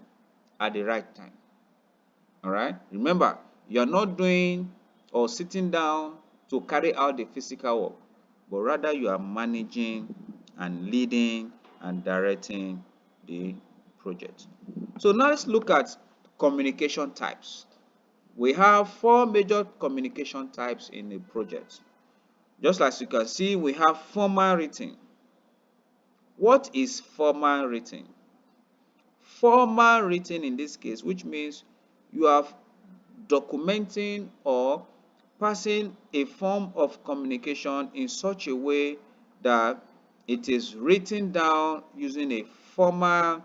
at the right time. All right. Remember, you are not doing or sitting down to carry out the physical work, but rather you are managing and leading and directing the project. So now let's look at communication types. We have four major communication types in a project. Just as you can see, we have formal written. What is formal written? Formal written in this case, which means you are documenting or passing a form of communication in such a way that it is written down using a formal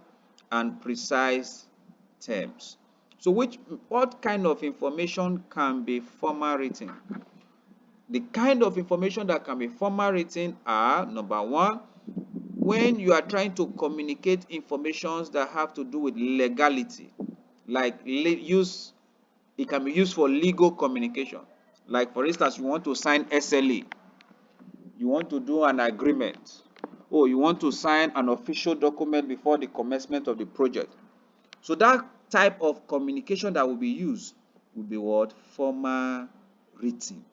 and precise terms. So what kind of information can be formal written? The kind of information that can be formal written are: number one, when you are trying to communicate informations that have to do with legality, like it can be used for legal communication. Like for instance, you want to sign SLA, you want to do an agreement, or you want to sign an official document before the commencement of the project. So that type of communication that will be used will be what? Formal written.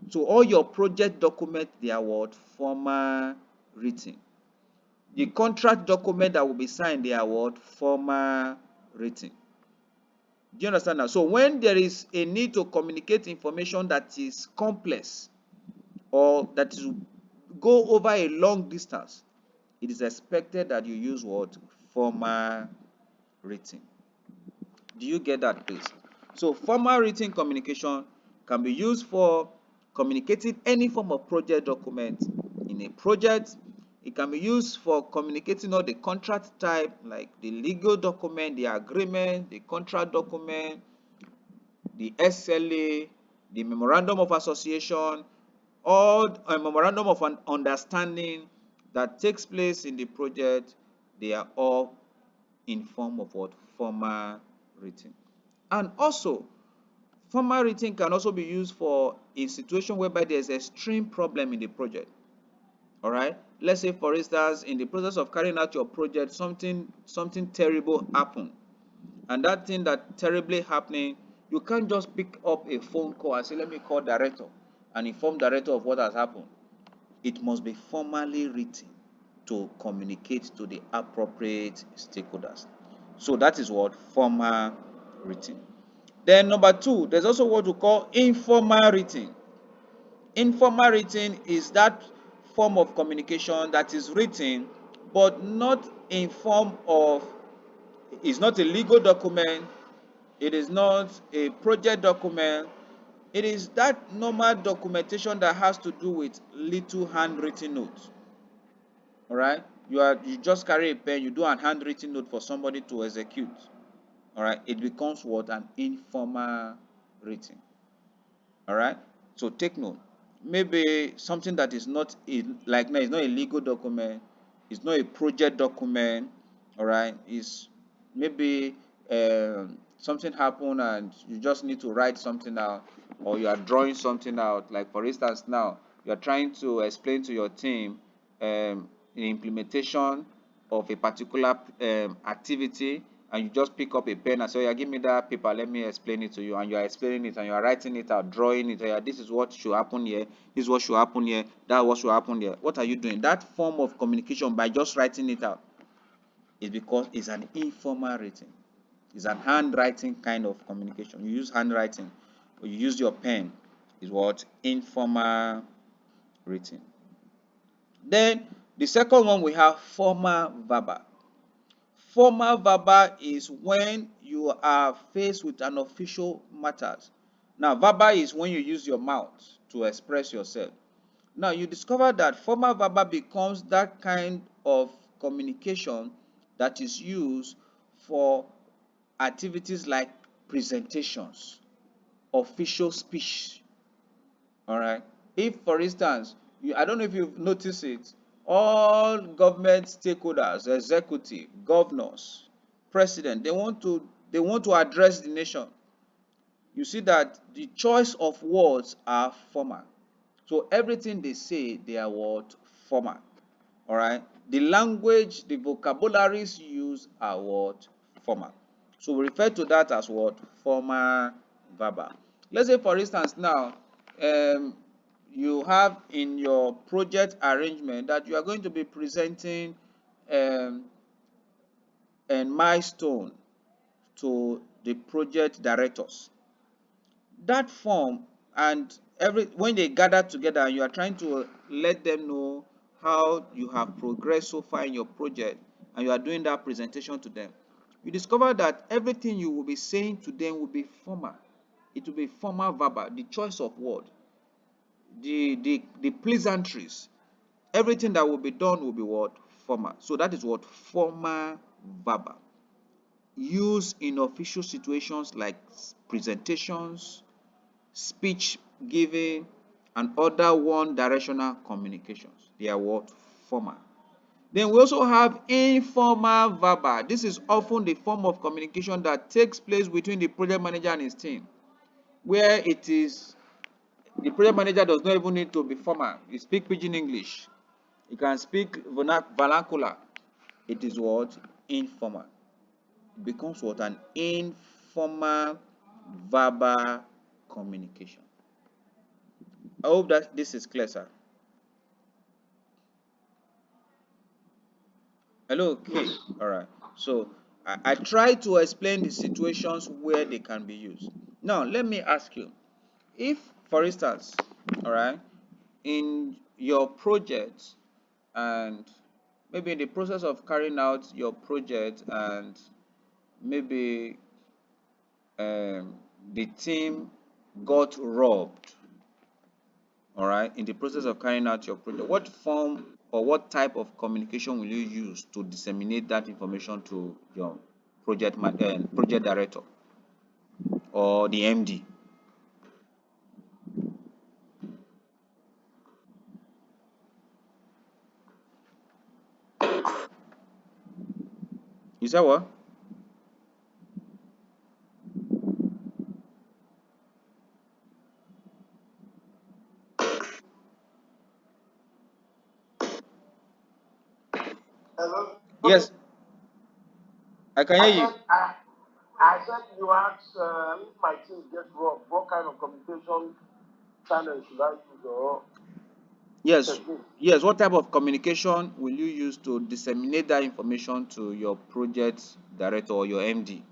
So all your project documents, they are what? Formal written. The contract document that will be signed, they are what? Formal written. Do you understand now? So when there is a need to communicate information that is complex or that is go over a long distance, it is expected that you use what? Formal written. Do you get that, please? So formal written communication can be used for communicating any form of project document in a project. It can be used for communicating all the contract type, like the legal document, the agreement, the contract document, the SLA, the memorandum of association, or a memorandum of an understanding that takes place in the project. They are all in form of what? Formal written. And also, formal written can also be used for a situation whereby there's extreme problem in the project. All right. Let's say, for instance, in the process of carrying out your project, something terrible happened, and that thing that terribly happening, you can't just pick up a phone call and say, "Let me call director and inform director of what has happened." It must be formally written to communicate to the appropriate stakeholders. So that is what formal written. Then number two, there's also what we call informal written. Informal written is that form of communication that is written but not in form of, it's not a legal document, it is not a project document, it is that normal documentation that has to do with little handwritten notes. All right, you just carry a pen, you do an handwritten note for somebody to execute. All right, it becomes what? An informal written. All right, so take note. Maybe something that is not like now, it's not a legal document, it's not a project document. All right, is maybe something happened and you just need to write something out, or you are drawing something out. Like for instance, now you are trying to explain to your team the implementation of a particular activity, and you just pick up a pen and say, "Oh, yeah, give me that paper, let me explain it to you," and you are explaining it and you are writing it out, drawing it. "Oh, yeah, this is what should happen here, this is what should happen here, that what should happen here." What are you doing? That form of communication by just writing it out is because it's an informal written. It's an handwriting kind of communication. You use handwriting or you use your pen, is what? Informal written. Then the second one, we have formal verbal. Formal verbal is when you are faced with an official matters. Now, verbal is when you use your mouth to express yourself. Now, you discover that formal verbal becomes that kind of communication that is used for activities like presentations, official speech. All right. If, for instance, I don't know if you've noticed it, all government stakeholders, executive, governors, president, they want to address the nation. you see that the choice of words are formal. So everything they say, they are what? Formal. All right. The language, the vocabularies used are what? Formal. So we refer to that as what? Formal verbal. Let's say, for instance, now, um, you have in your project arrangement that you are going to be presenting um, a milestone to the project directors. That form, and every when they gather together and you are trying to let them know how you have progressed so far in your project, and you are doing that presentation to them, you discover that everything you will be saying to them will be formal. It will be formal verbal. The choice of word, the pleasantries, everything that will be done will be what? Formal. So that is what? Formal verbal. Used in official situations like presentations, speech giving, and other one-directional communications. They are what? Formal. Then we also have informal verbal. This is often the form of communication that takes place between the project manager and his team, where it is the project manager does not even need to be formal. You speak pidgin English. You can speak vernacular. It is what? Informal. It becomes what? An informal verbal communication. I hope that this is clear, sir. Hello, okay. Yes. All right. So I try to explain the situations where they can be used. Now, let me ask you, if, for instance, all right, in your project, and maybe in the process of carrying out your project, and maybe the team got robbed, all right, in the process of carrying out your project, what form or what type of communication will you use to disseminate that information to your project director or the MD? Is that what? Hello. Okay. Yes, I can I hear said you. I said you asked if my team gets robbed, what kind of communication channel should I use or Yes, technique? yes. What type of communication will you use to disseminate that information to your project director or your MD?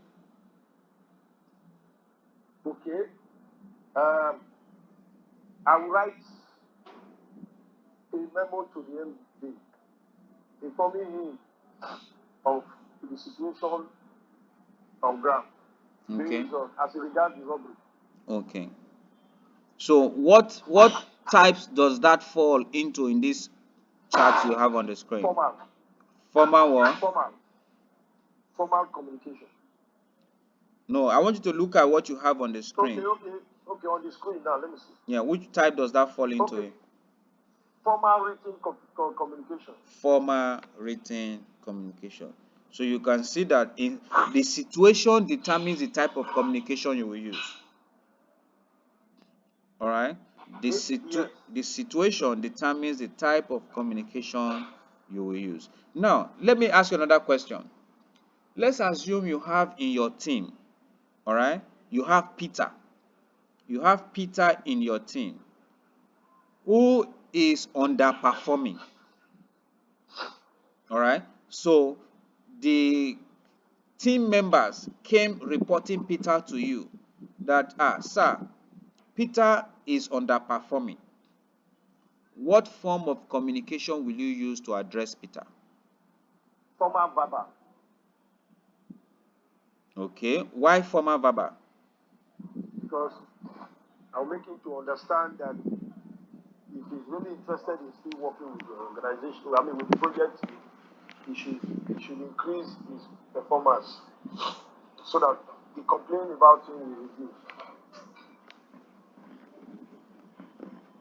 Okay. Um, I will write a memo to the MD informing him of the situation on ground Okay, based on as regards the robbery. okay. So what types does that fall into in this chart you have on the screen? Formal, Formal one? formal, formal communication. No, I want you to look at what you have on the Okay, screen. okay, okay. On the screen now, let me see. Yeah, which type does that fall into? Okay, It? formal written communication. Formal written communication. So you can see that in the situation determines the type of communication you will use. All right. Yes. The situation determines the type of communication you will use. Now, let me ask you another question. Let's assume you have in your team, all right, you have Peter. You have Peter in your team who is underperforming. All right. So the team members came reporting Peter to you that, sir, Peter is underperforming. What form of communication will you use to address Peter? Formal verbal. Okay. Why formal verbal? Because I'll make him to understand that if he's really interested in still working with the organization, I mean with the project, he should increase his performance so that the complaint about him will reduce.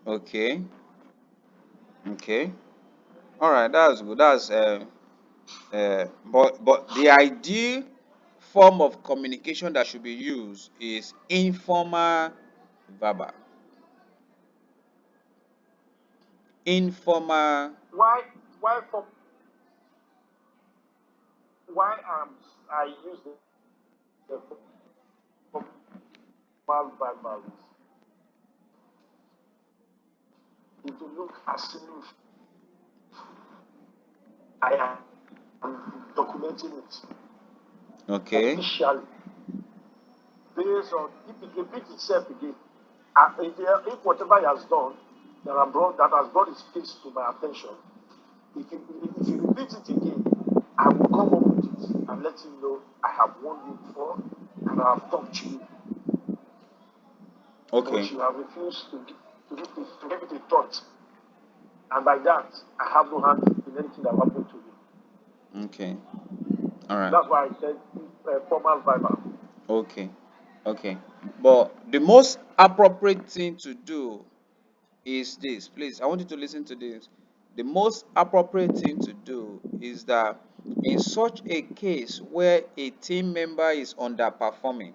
Okay. Okay. All right. That's good. That's but the ideal form of communication that should be used is informal verbal. Informal. Why why for why I use the formal verbal is it will look as if I am documenting it Okay. officially based on if it repeats itself again. If whatever he has done that has brought his case to my attention, if he repeats it again, I will come up with it and let him know I have warned you before and I have talked to you, but Okay. you have refused to give it a thought. And by that, I have no hand in anything that happened to you. Okay. All right. That's why I said formal verbal. Okay. Okay. But the most appropriate thing to do is this. Please, I want you to listen to this. The most appropriate thing to do is that in such a case where a team member is underperforming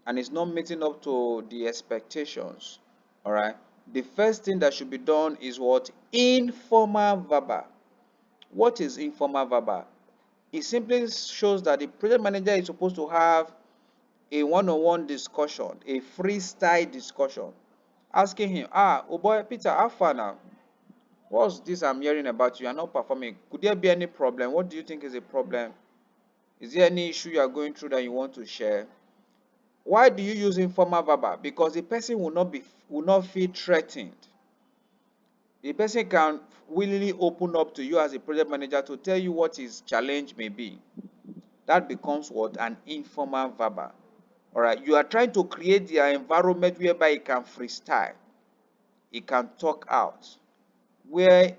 and is not meeting up to the expectations, all right, the first thing that should be done is what? Informal verbal. What is informal verbal? It simply shows that the project manager is supposed to have a one-on-one discussion, a freestyle discussion, asking him, oh boy, Peter, how far now? What's this I'm hearing about you? You're not performing. Could there be any problem? What do you think is a problem? Is there any issue you are going through that you want to share? Why do you use informal verbal? Because the person will not feel threatened. The person can willingly open up to you as a project manager to tell you what his challenge may be. That becomes what? An informal verbal. All right. You are trying to create the environment whereby he can freestyle, he can talk out, where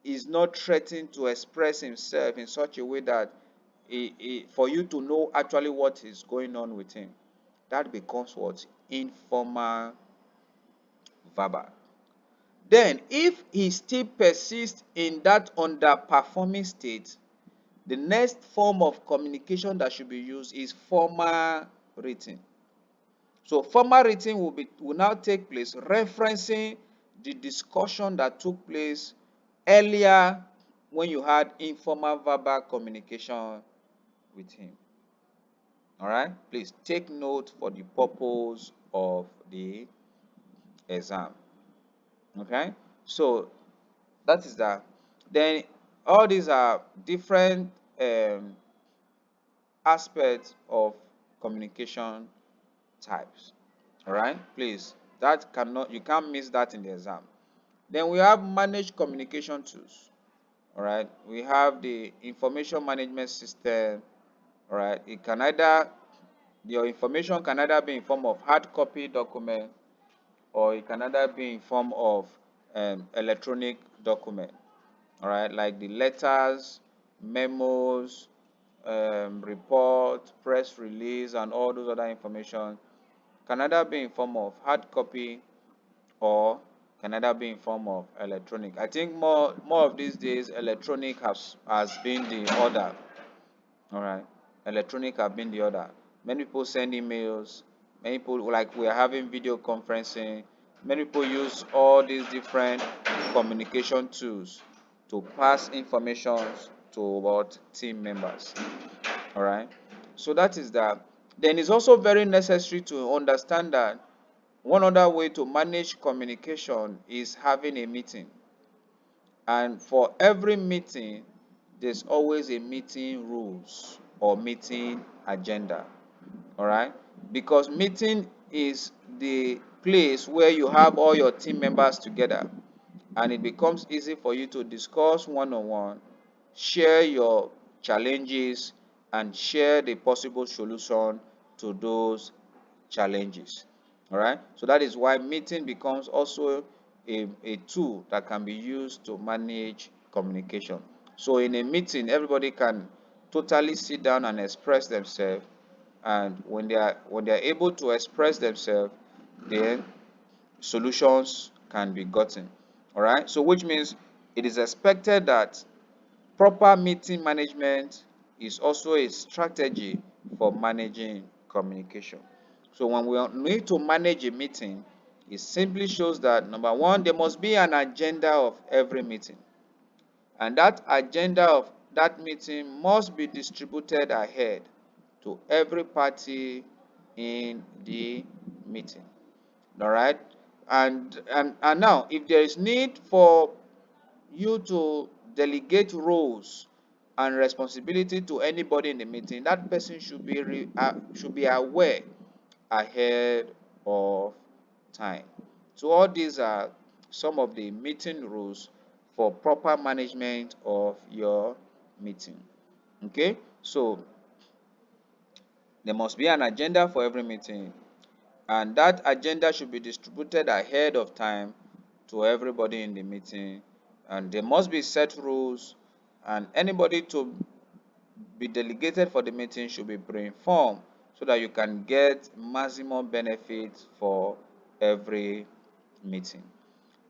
he's not threatening to express himself in such a way that for you to know actually what is going on with him. That becomes what? Informal verbal. Then, if he still persists in that underperforming state, the next form of communication that should be used is formal written. So formal written will now take place referencing the discussion that took place earlier when you had informal verbal communication with him. All right, please take note for the purpose of the exam. Okay, so that is that. Then all these are different aspects of communication types. All right, please, that cannot, you can't miss that in the exam. Then we have managed communication tools. All right, we have the information management system. All right, it can either, your information can either be in form of hard copy document, or it can either be in form of electronic document. All right, like the letters, memos, report, press release, and all those other information can either be in form of hard copy or can either be in form of electronic. I think more of these days electronic has been the order. All right, electronic have been the order. Many people send emails. Many people, like we are having video conferencing. Many people use all these different communication tools to pass information to what team members. All right, so that is that. Then it's also very necessary to understand that one other way to manage communication is having a meeting. And for every meeting, there's always a meeting rules or meeting agenda. All right? Because meeting is the place where you have all your team members together, and it becomes easy for you to discuss one on one, share your challenges, and share the possible solution to those challenges. All right, so that is why meeting becomes also a tool that can be used to manage communication. So in a meeting, everybody can totally sit down and express themselves, and when they are able to express themselves, then solutions can be gotten. All right, so which means it is expected that proper meeting management is also a strategy for managing communication. So when we need to manage a meeting, it simply shows that number one, there must be an agenda of every meeting. And that agenda of that meeting must be distributed ahead to every party in the meeting. All right. And now, if there is need for you to delegate roles and responsibility to anybody in the meeting, that person should be aware ahead of time. So all these are some of the meeting rules for proper management of your meeting. Okay, so there must be an agenda for every meeting, and that agenda should be distributed ahead of time to everybody in the meeting, and there must be set rules, and anybody to be delegated for the meeting should be pre-informed so that you can get maximum benefit for every meeting.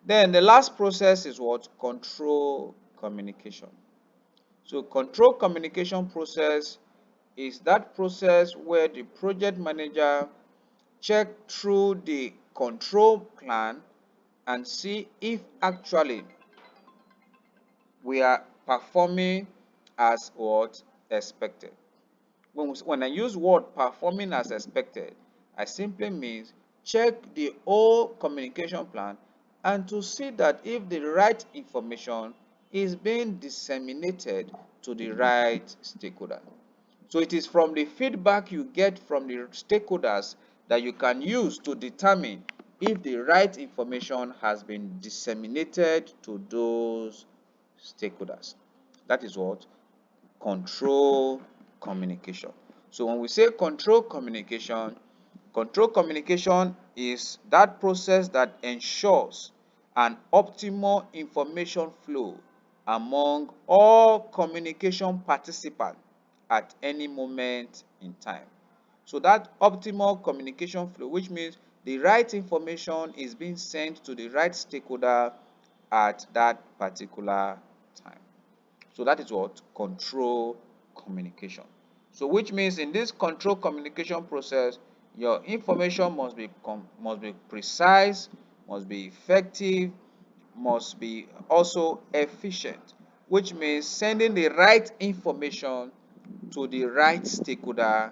Then the last process is what? Control communication. So control communication process is that process where the project manager check through the control plan and see if actually we are performing as what expected. When I use word performing as expected, I simply means check the whole communication plan and to see that if the right information is being disseminated to the right stakeholder. So it is from the feedback you get from the stakeholders that you can use to determine if the right information has been disseminated to those stakeholders. That is what? Control communication. So when we say control communication is that process that ensures an optimal information flow among all communication participants at any moment in time. So that optimal communication flow, which means the right information is being sent to the right stakeholder at that particular time. So that is what? Control communication. So which means in this control communication process, your information must be precise, must be effective, must be also efficient, which means sending the right information to the right stakeholder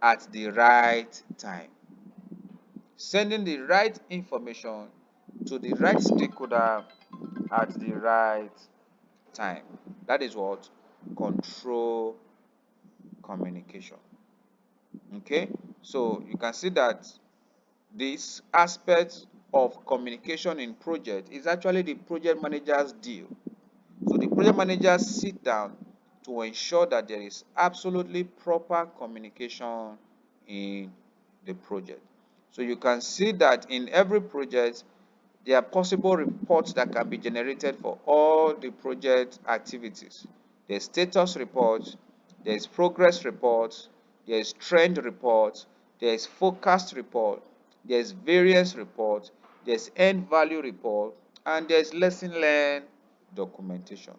at the right time. Sending the right information to the right stakeholder at the right time. That is what? Control communication. Okay, so you can see that this aspect of communication in project is actually the project manager's deal. So the project managers sit down to ensure that there is absolutely proper communication in the project. So you can see that in every project there are possible reports that can be generated for all the project activities. There's status reports, there's progress reports, there's trend reports, there's forecast report, there's variance report, there's end value report, and there's lesson learned documentation.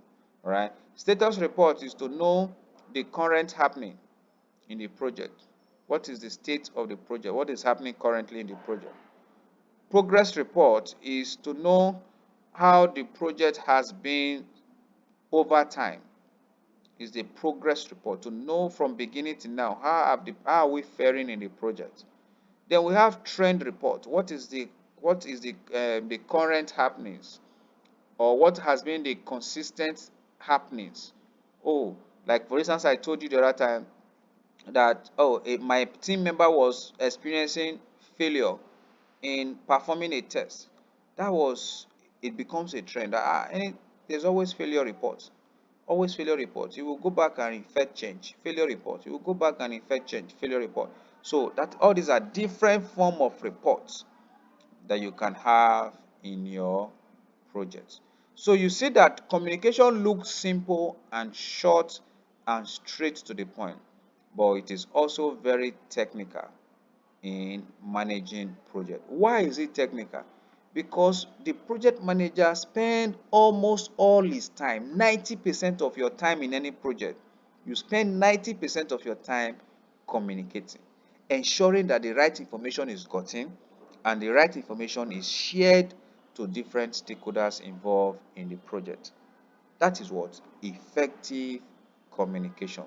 All right. Status report is to know the current happening in the project. What is the state of the project? What is happening currently in the project? Progress report is to know how the project has been over time. Is the progress report to know from beginning to now how are we faring in the project. Then we have trend report. What is the current happenings, or what has been the consistent happenings. Oh, like for instance, I told you the other time that my team member was experiencing failure in performing a test. That was it becomes a trend. There's always failure reports. Always failure reports. You will go back and effect change. Failure report. You will go back and effect change. Failure report. So that all these are different form of reports that you can have in your project. So you see that communication looks simple and short and straight to the point, but it is also very technical in managing project. Why is it technical? Because the project manager spend almost all his time, 90% of your time in any project. You spend 90% of your time communicating, ensuring that the right information is gotten and the right information is shared to different stakeholders involved in the project. That is what effective communication.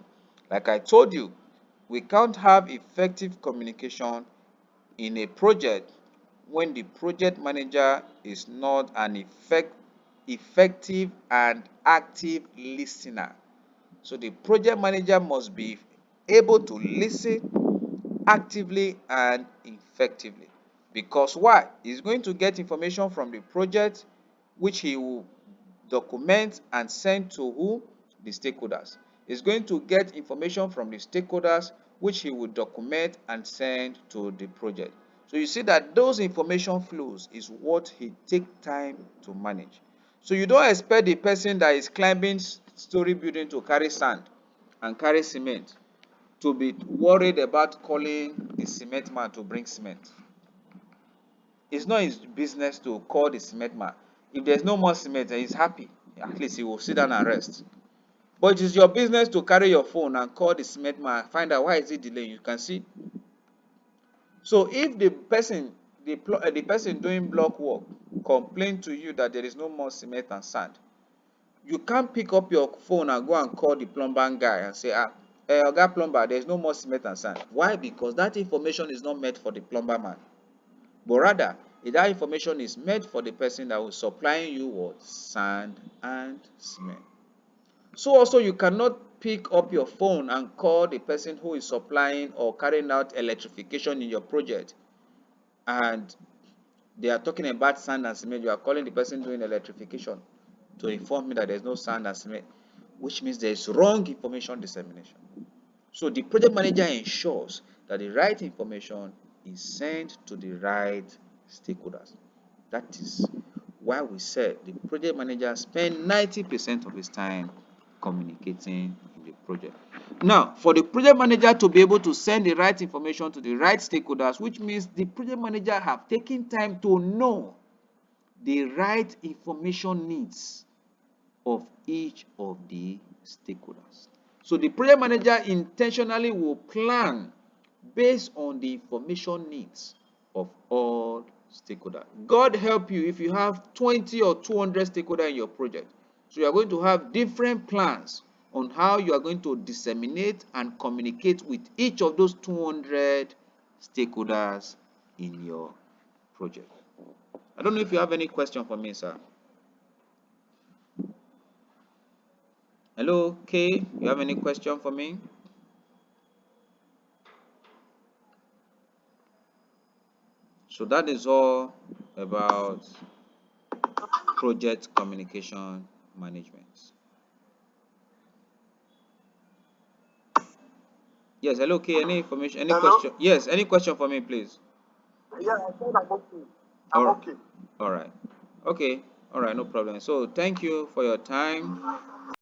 Like I told you, we can't have effective communication in a project when the project manager is not an effective and active listener. So the project manager must be able to listen actively and effectively. Because why? He's going to get information from the project which he will document and send to who? The stakeholders. He's going to get information from the stakeholders which he will document and send to the project. So you see that those information flows is what he take time to manage. So you don't expect the person that is climbing story building to carry sand and carry cement to be worried about calling the cement man to bring cement. It's not his business to call the cement man. If there's no more cement and he's happy, at least he will sit down and rest. But it is your business to carry your phone and call the cement man, find out why is it delaying. You can see. So if the person doing block work complain to you that there is no more cement and sand, you can't pick up your phone and go and call the plumber guy and say, Oga plumber, there's no more cement and sand. Why? Because that information is not meant for the plumber man, but rather that information is meant for the person that will supplying you what? Sand and cement. So also you cannot pick up your phone and call the person who is supplying or carrying out electrification in your project, and they are talking about sand and cement. You are calling the person doing electrification to inform me that there's no sand and cement, which means there is wrong information dissemination. So the project manager ensures that the right information is sent to the right stakeholders. That is why we said the project manager spends 90% of his time communicating in the project. Now, for the project manager to be able to send the right information to the right stakeholders, which means the project manager have taken time to know the right information needs of each of the stakeholders. So the project manager intentionally will plan based on the information needs of all stakeholders. God help you if you have 20 or 200 stakeholders in your project. So you are going to have different plans on how you are going to disseminate and communicate with each of those 200 stakeholders in your project. I don't know if you have any question for me, sir. Hello, Kay, you have any question for me? So that is all about project communication management. Yes, hello, Kay, any information, any Hello? question? Yes, any question for me, please? Yeah, I said I'm okay. I'm All, okay. all right. Okay, all right, no problem. So thank you for your time.